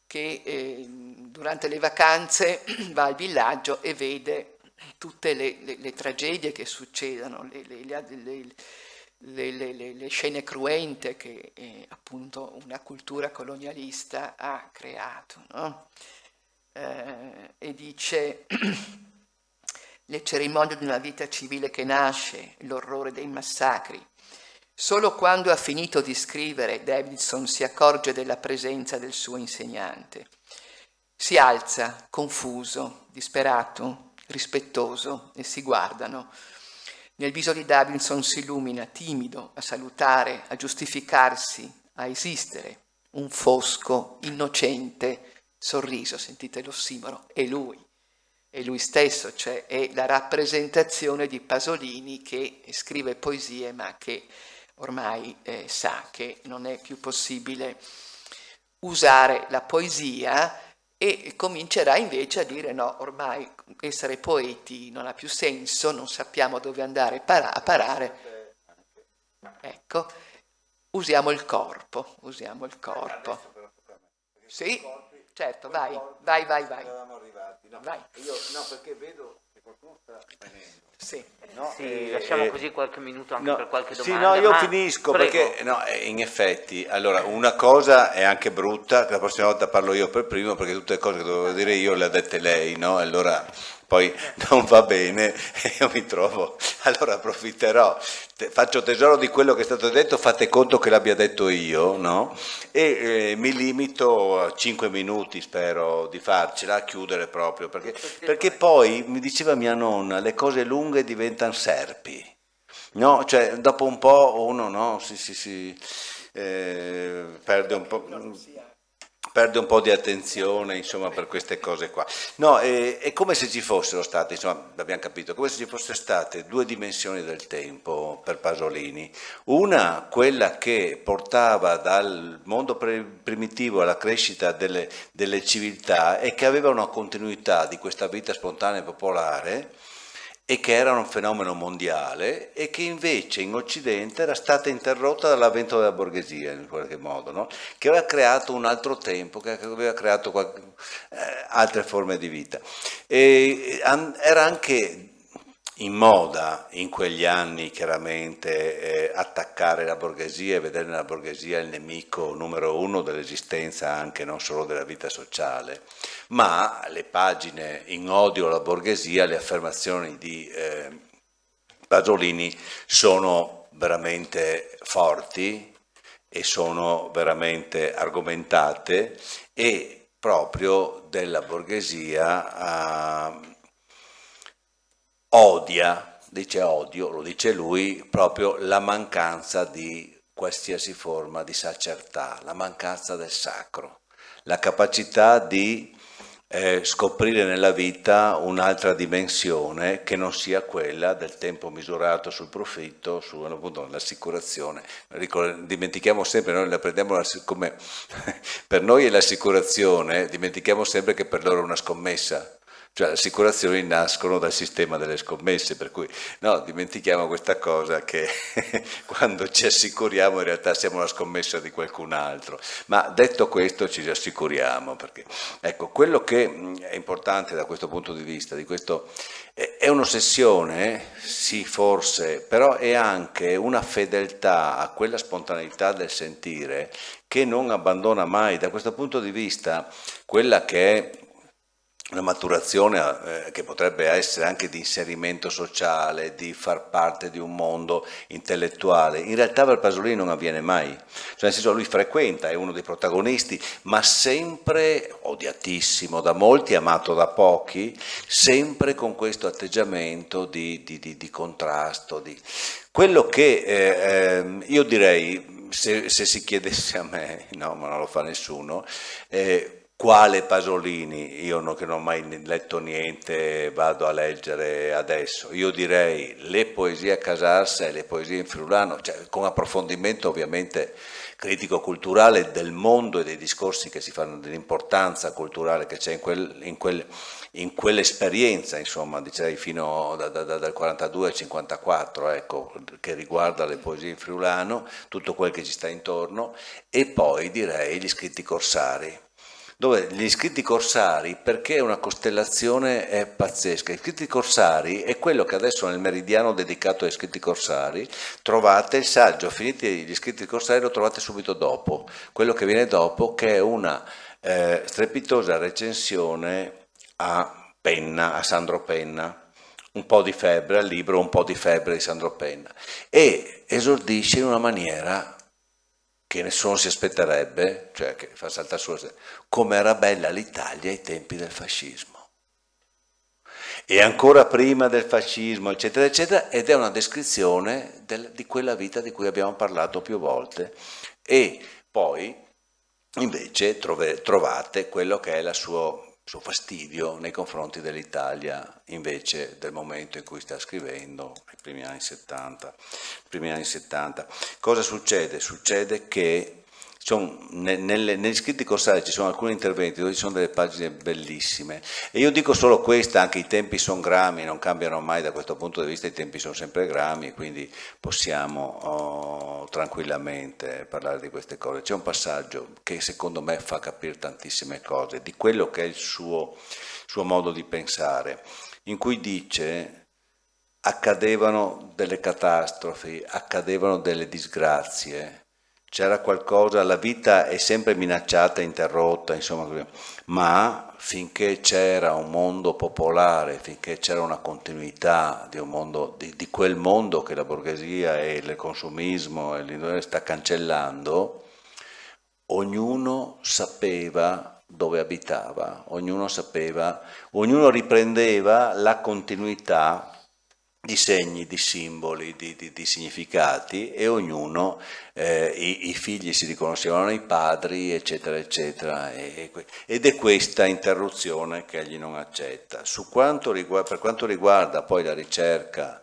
che durante le vacanze va al villaggio e vede tutte le tragedie che succedono, le scene cruente che appunto una cultura colonialista ha creato, no? E dice le cerimonie di una vita civile che nasce, l'orrore dei massacri. Solo quando ha finito di scrivere Davidson si accorge della presenza del suo insegnante. Si alza, confuso, disperato, rispettoso, e si guardano. Nel viso di Davidson si illumina, timido, a salutare, a giustificarsi, a esistere, un fosco, innocente sorriso, sentite l'ossimoro, è lui stesso, cioè è la rappresentazione di Pasolini che scrive poesie ma che ormai sa che non è più possibile usare la poesia e comincerà invece a dire no, ormai essere poeti non ha più senso, non sappiamo dove andare a parare. Ecco, usiamo il corpo. Sì, certo, vai. Eravamo arrivati, no? Vai. Perché vedo che Sì. No? Sì, lasciamo così qualche minuto anche per qualche sì, domanda. no, io finisco prego. perché in effetti, allora, una cosa è anche brutta, che la prossima volta parlo io per primo, perché tutte le cose che dovevo dire io le ha dette lei, no? Allora poi non va bene e io mi trovo, allora approfitterò, faccio tesoro di quello che è stato detto, fate conto che l'abbia detto io, no? E mi limito a 5 minuti, spero di farcela, a chiudere proprio, perché poi, mi diceva mia nonna, le cose lunghe diventano serpi. No, cioè dopo un po' uno no, perde un po' di attenzione, insomma, per queste cose qua. No, è come se ci fossero state, insomma, abbiamo capito, come se ci fossero state due dimensioni del tempo per Pasolini. Una, quella che portava dal mondo primitivo alla crescita delle civiltà e che aveva una continuità di questa vita spontanea e popolare, e che era un fenomeno mondiale e che invece in Occidente era stata interrotta dall'avvento della borghesia in qualche modo, no? Che aveva creato un altro tempo, che aveva creato altre forme di vita. Era anche in moda in quegli anni chiaramente attaccare la borghesia e vedere nella borghesia il nemico numero uno dell'esistenza, anche non solo della vita sociale, ma le pagine in odio alla borghesia, le affermazioni di Pasolini sono veramente forti e sono veramente argomentate, e proprio della borghesia odia, dice odio, lo dice lui, proprio la mancanza di qualsiasi forma di sacertà, la mancanza del sacro, la capacità di scoprire nella vita un'altra dimensione che non sia quella del tempo misurato sul profitto, appunto, l'assicurazione. Dimentichiamo sempre, noi la prendiamo come per noi è l'assicurazione, dimentichiamo sempre che per loro è una scommessa. Cioè le assicurazioni nascono dal sistema delle scommesse, per cui no, dimentichiamo questa cosa che quando ci assicuriamo in realtà siamo una scommessa di qualcun altro. Ma detto questo ci assicuriamo, perché ecco, quello che è importante da questo punto di vista, di questo, è un'ossessione, sì forse, però è anche una fedeltà a quella spontaneità del sentire che non abbandona mai. Da questo punto di vista, quella che è una maturazione che potrebbe essere anche di inserimento sociale, di far parte di un mondo intellettuale, in realtà per Pasolini non avviene mai. Cioè, nel senso, lui frequenta, è uno dei protagonisti, ma sempre odiatissimo da molti, amato da pochi, sempre con questo atteggiamento di contrasto. Quello che io direi, se si chiedesse a me, no, ma non lo fa nessuno, quale Pasolini? Io che non ho mai letto niente, vado a leggere adesso. Io direi le poesie a Casarsa e le poesie in friulano, cioè, con approfondimento ovviamente critico-culturale del mondo e dei discorsi che si fanno, dell'importanza culturale che c'è in quell'esperienza, insomma, direi fino dal 42 al 54, ecco, che riguarda le poesie in friulano, tutto quel che ci sta intorno, e poi direi gli scritti corsari. Dove gli scritti corsari, perché è una costellazione pazzesca. Gli scritti corsari è quello che adesso nel meridiano dedicato ai scritti corsari trovate il saggio, finiti gli scritti corsari lo trovate subito dopo, quello che viene dopo, che è una strepitosa recensione a Penna, a Sandro Penna, un po' di febbre al libro, un po' di febbre di Sandro Penna, e esordisce in una maniera che nessuno si aspetterebbe, cioè che fa saltare sulla come era bella l'Italia ai tempi del fascismo. E ancora prima del fascismo, eccetera, eccetera, ed è una descrizione di quella vita di cui abbiamo parlato più volte. E poi, invece, trovate quello che è il suo fastidio nei confronti dell'Italia, invece del momento in cui sta scrivendo, i primi anni 70. Cosa succede? Succede che negli scritti corsari ci sono alcuni interventi dove ci sono delle pagine bellissime, e io dico solo questa, anche i tempi sono grami, non cambiano mai da questo punto di vista, i tempi sono sempre grami, quindi possiamo tranquillamente parlare di queste cose. C'è un passaggio che secondo me fa capire tantissime cose di quello che è il suo modo di pensare. in cui dice: accadevano delle catastrofi, accadevano delle disgrazie, c'era qualcosa, la vita è sempre minacciata, interrotta, insomma, ma finché c'era un mondo popolare, finché c'era una continuità di un mondo, di quel mondo che la borghesia e il consumismo e l'industria sta cancellando, ognuno sapeva dove abitava, ognuno riprendeva la continuità di segni, di simboli, di significati, e ognuno, i figli si riconoscevano nei padri, eccetera, eccetera, ed è questa interruzione che egli non accetta. Per quanto riguarda poi la ricerca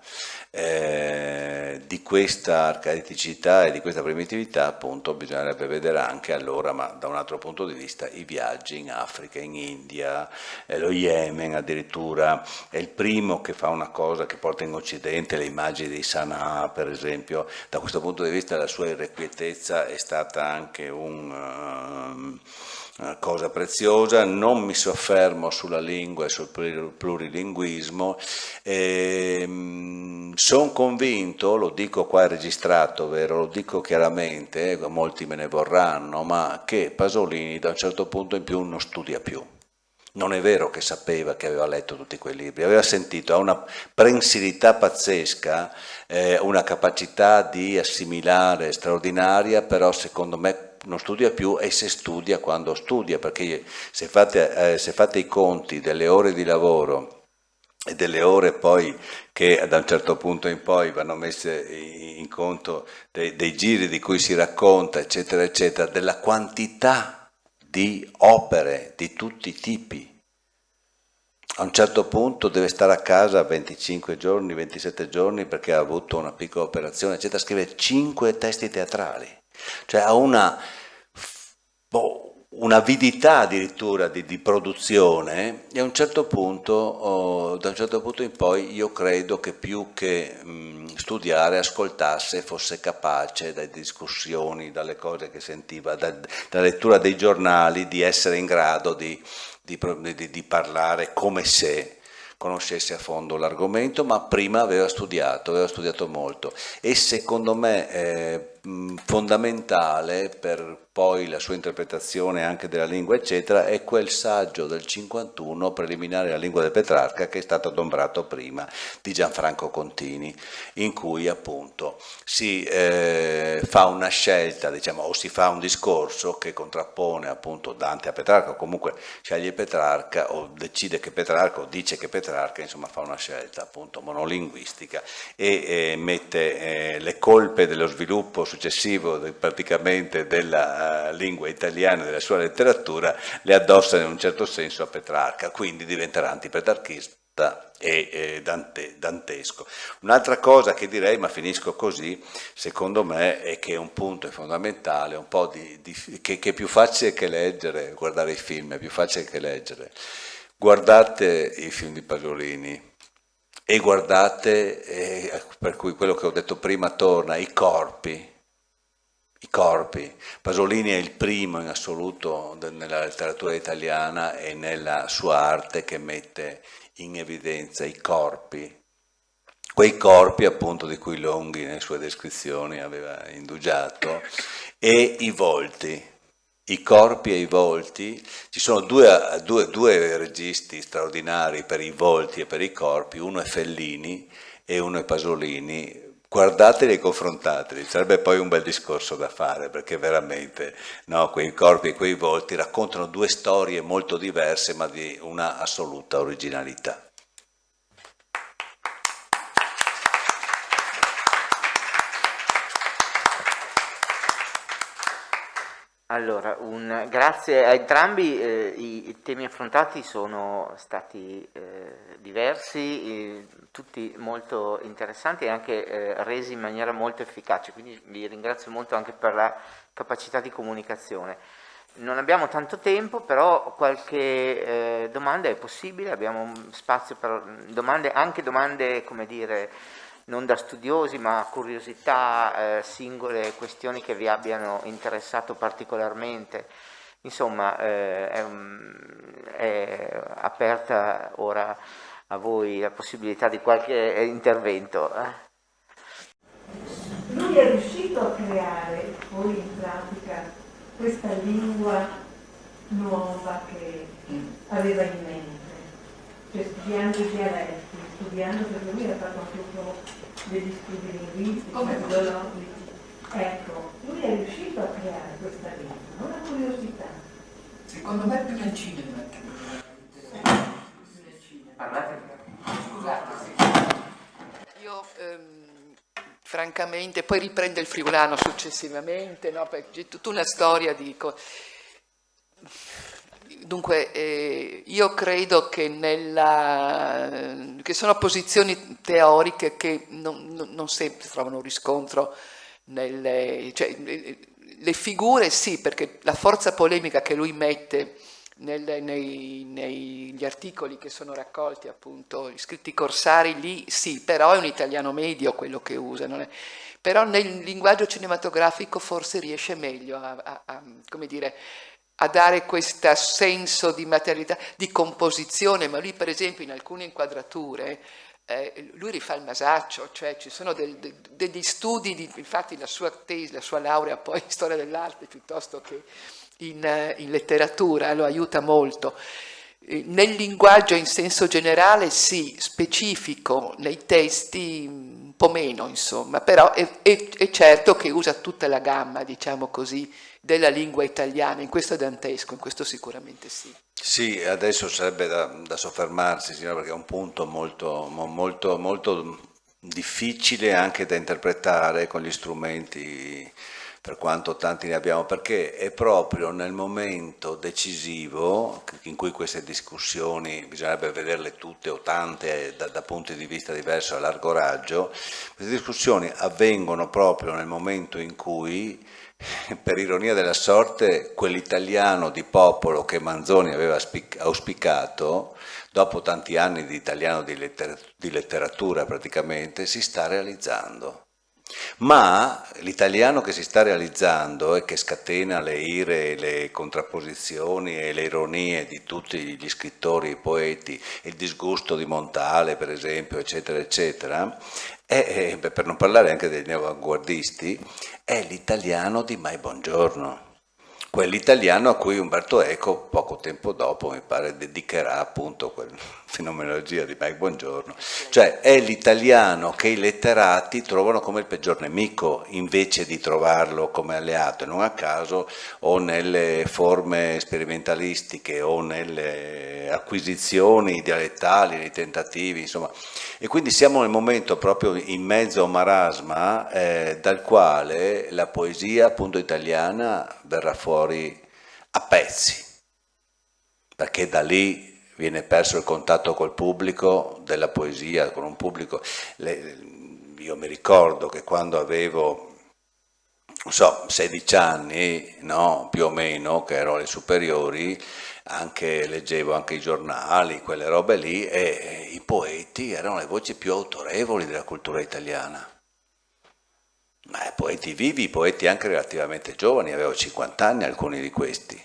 di questa arcaiticità e di questa primitività, appunto, bisognerebbe vedere anche allora, ma da un altro punto di vista, i viaggi in Africa, in India, lo Yemen addirittura è il primo che fa una cosa che porta in Occidente, le immagini di Sana'a per esempio. Da questo punto di vista la sua irrequietezza è stata anche una cosa preziosa. Non mi soffermo sulla lingua e sul plurilinguismo. Sono convinto, lo dico qua, è registrato, vero? Lo dico chiaramente, molti me ne vorranno, ma che Pasolini da un certo punto in più non studia più. Non è vero che sapeva, che aveva letto tutti quei libri, aveva sentito, ha una prensilità pazzesca, una capacità di assimilare straordinaria, però secondo me non studia più, e se studia, quando studia, perché se fate i conti delle ore di lavoro e delle ore poi che da un certo punto in poi vanno messe in conto dei giri di cui si racconta, eccetera, eccetera, della quantità di opere di tutti i tipi. A un certo punto deve stare a casa 25 giorni, 27 giorni perché ha avuto una piccola operazione, eccetera, scrive 5 testi teatrali. Cioè ha un'avidità addirittura di produzione, e a un certo punto, da un certo punto in poi, io credo che più che studiare, ascoltasse, fosse capace, dalle discussioni, dalle cose che sentiva, dalla lettura dei giornali, di essere in grado di parlare come se conoscesse a fondo l'argomento, ma prima aveva studiato molto, e secondo me è fondamentale per poi la sua interpretazione anche della lingua, eccetera, è quel saggio del 51, Preliminare alla lingua del Petrarca, che è stato adombrato prima, di Gianfranco Contini, in cui appunto si fa una scelta, diciamo, o si fa un discorso che contrappone appunto Dante a Petrarca, o comunque sceglie Petrarca, o decide che Petrarca, o dice che Petrarca, insomma fa una scelta appunto monolinguistica, e mette le colpe dello sviluppo successivo praticamente della lingua italiana, della sua letteratura, le addossa in un certo senso a Petrarca, quindi diventerà antipetrarchista e dantesco. Un'altra cosa che direi, ma finisco così, secondo me, è che un punto è fondamentale, un po' che è più facile che leggere, guardare i film è più facile che leggere. Guardate i film di Pasolini e guardate, per cui quello che ho detto prima torna, i corpi. Pasolini è il primo in assoluto nella letteratura italiana e nella sua arte che mette in evidenza i corpi, quei corpi appunto di cui Longhi nelle sue descrizioni aveva indugiato, e i volti. I corpi e i volti, ci sono due registi straordinari per i volti e per i corpi, uno è Fellini e uno è Pasolini. Guardateli e confrontateli, sarebbe poi un bel discorso da fare, perché veramente quei corpi e quei volti raccontano due storie molto diverse, ma di una assoluta originalità. Allora, grazie a entrambi, i temi affrontati sono stati diversi, tutti molto interessanti e anche resi in maniera molto efficace, quindi vi ringrazio molto anche per la capacità di comunicazione. Non abbiamo tanto tempo, però qualche domanda è possibile, abbiamo spazio per domande, anche domande, come dire, non da studiosi, ma curiosità, singole questioni che vi abbiano interessato particolarmente. Insomma, è aperta ora a voi la possibilità di qualche intervento. Lui è riuscito a creare poi in pratica questa lingua nuova che aveva in mente, cioè studiando i dialetti, studiando, perché lui ha fatto anche un po' degli studi linguistici, filologici. Ecco, lui è riuscito a creare questa lingua, una curiosità. Secondo me più nel cinema. Scusate. Io francamente, poi riprende il friulano successivamente, no? Perché c'è tutta una storia, dico. Dunque, io credo che, che sono posizioni teoriche che non sempre trovano un riscontro cioè, le figure sì, perché la forza polemica che lui mette negli articoli che sono raccolti, appunto, gli scritti corsari, lì sì, però è un italiano medio quello che usa, però nel linguaggio cinematografico forse riesce meglio come dire, a dare questo senso di materialità, di composizione, ma lui per esempio in alcune inquadrature lui rifà il Masaccio, cioè ci sono degli studi, infatti la sua tesi, la sua laurea poi in storia dell'arte piuttosto che in letteratura lo aiuta molto. Nel linguaggio in senso generale sì, specifico, nei testi un po' meno insomma, però è certo che usa tutta la gamma, diciamo così, della lingua italiana, in questo è dantesco, in questo sicuramente sì. Sì, adesso sarebbe da soffermarsi, signora, perché è un punto molto difficile anche da interpretare con gli strumenti, per quanto tanti ne abbiamo, perché è proprio nel momento decisivo in cui queste discussioni, bisognerebbe vederle tutte o tante da punti di vista diversi a largo raggio, queste discussioni avvengono proprio nel momento in cui, per ironia della sorte, quell'italiano di popolo che Manzoni aveva auspicato, dopo tanti anni di italiano di letteratura praticamente, si sta realizzando. Ma l'italiano che si sta realizzando e che scatena le ire, le contrapposizioni e le ironie di tutti gli scrittori e i poeti, il disgusto di Montale per esempio, eccetera, eccetera, per non parlare anche dei neoavanguardisti, è l'italiano di Mai Buongiorno. Quell'italiano a cui Umberto Eco poco tempo dopo mi pare dedicherà appunto quella fenomenologia di Mike Buongiorno, cioè è l'italiano che i letterati trovano come il peggior nemico invece di trovarlo come alleato, e non a caso o nelle forme sperimentalistiche o nelle acquisizioni dialettali, nei tentativi, insomma. E quindi siamo nel momento proprio in mezzo a un marasma dal quale la poesia appunto italiana verrà fuori a pezzi, perché da lì viene perso il contatto col pubblico della poesia, con un pubblico. Io mi ricordo che quando avevo, non so, 16 anni, no, più o meno, che ero alle superiori, leggevo anche i giornali, quelle robe lì, e i poeti erano le voci più autorevoli della cultura italiana. Ma poeti vivi, poeti anche relativamente giovani, avevo 50 anni alcuni di questi.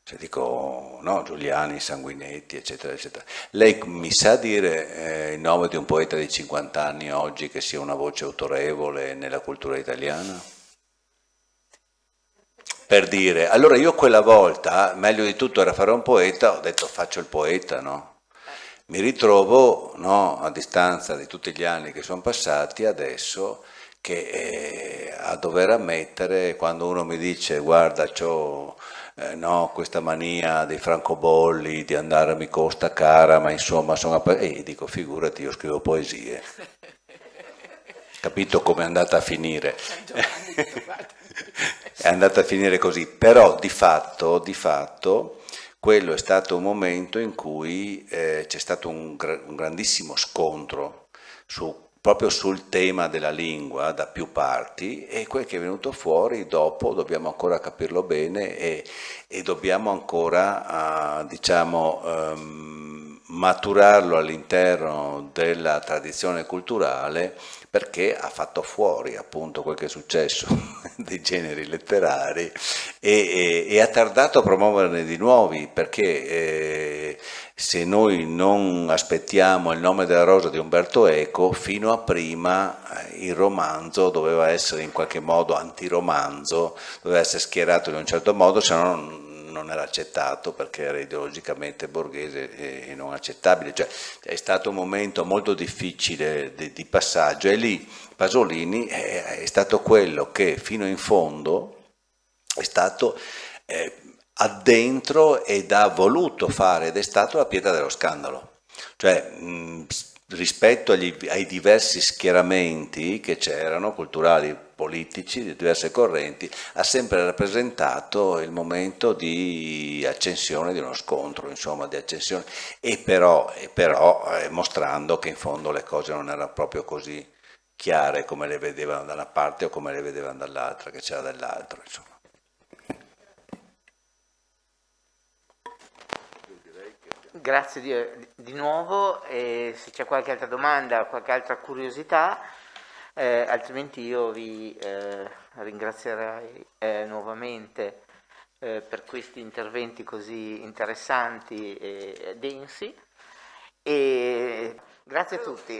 Cioè dico, no, Giuliani, Sanguinetti, eccetera, eccetera. Lei mi sa dire il nome di un poeta di 50 anni oggi che sia una voce autorevole nella cultura italiana? Per dire, allora io quella volta, meglio di tutto era fare un poeta, ho detto faccio il poeta, no? Mi ritrovo, no, a distanza di tutti gli anni che sono passati, adesso che a dover ammettere, quando uno mi dice guarda c'ho no, questa mania dei francobolli, di andare mi costa cara, ma insomma sono dico figurati, io scrivo poesie. Capito come è andata a finire? È andata a finire così, però di fatto quello è stato un momento in cui c'è stato un grandissimo scontro proprio sul tema della lingua da più parti, e quel che è venuto fuori dopo dobbiamo ancora capirlo bene e dobbiamo ancora maturarlo all'interno della tradizione culturale, perché ha fatto fuori appunto quel che è successo dei generi letterari e ha tardato a promuoverne di nuovi, perché se noi non aspettiamo Il nome della rosa di Umberto Eco, fino a prima il romanzo doveva essere in qualche modo antiromanzo, doveva essere schierato in un certo modo, se no non era accettato, perché era ideologicamente borghese e non accettabile. Cioè, è stato un momento molto difficile di passaggio, e lì Pasolini è stato quello che fino in fondo è stato addentro ed ha voluto fare, ed è stato la pietra dello scandalo. Cioè, rispetto ai diversi schieramenti che c'erano, culturali, politici, di diverse correnti, ha sempre rappresentato il momento di accensione di uno scontro, insomma, di accensione, e però mostrando che in fondo le cose non erano proprio così chiare come le vedevano da una parte o come le vedevano dall'altra, che c'era dell'altro, insomma. Grazie di nuovo, e se c'è qualche altra domanda, qualche altra curiosità, altrimenti io vi ringrazierei nuovamente per questi interventi così interessanti e densi, e grazie a tutti.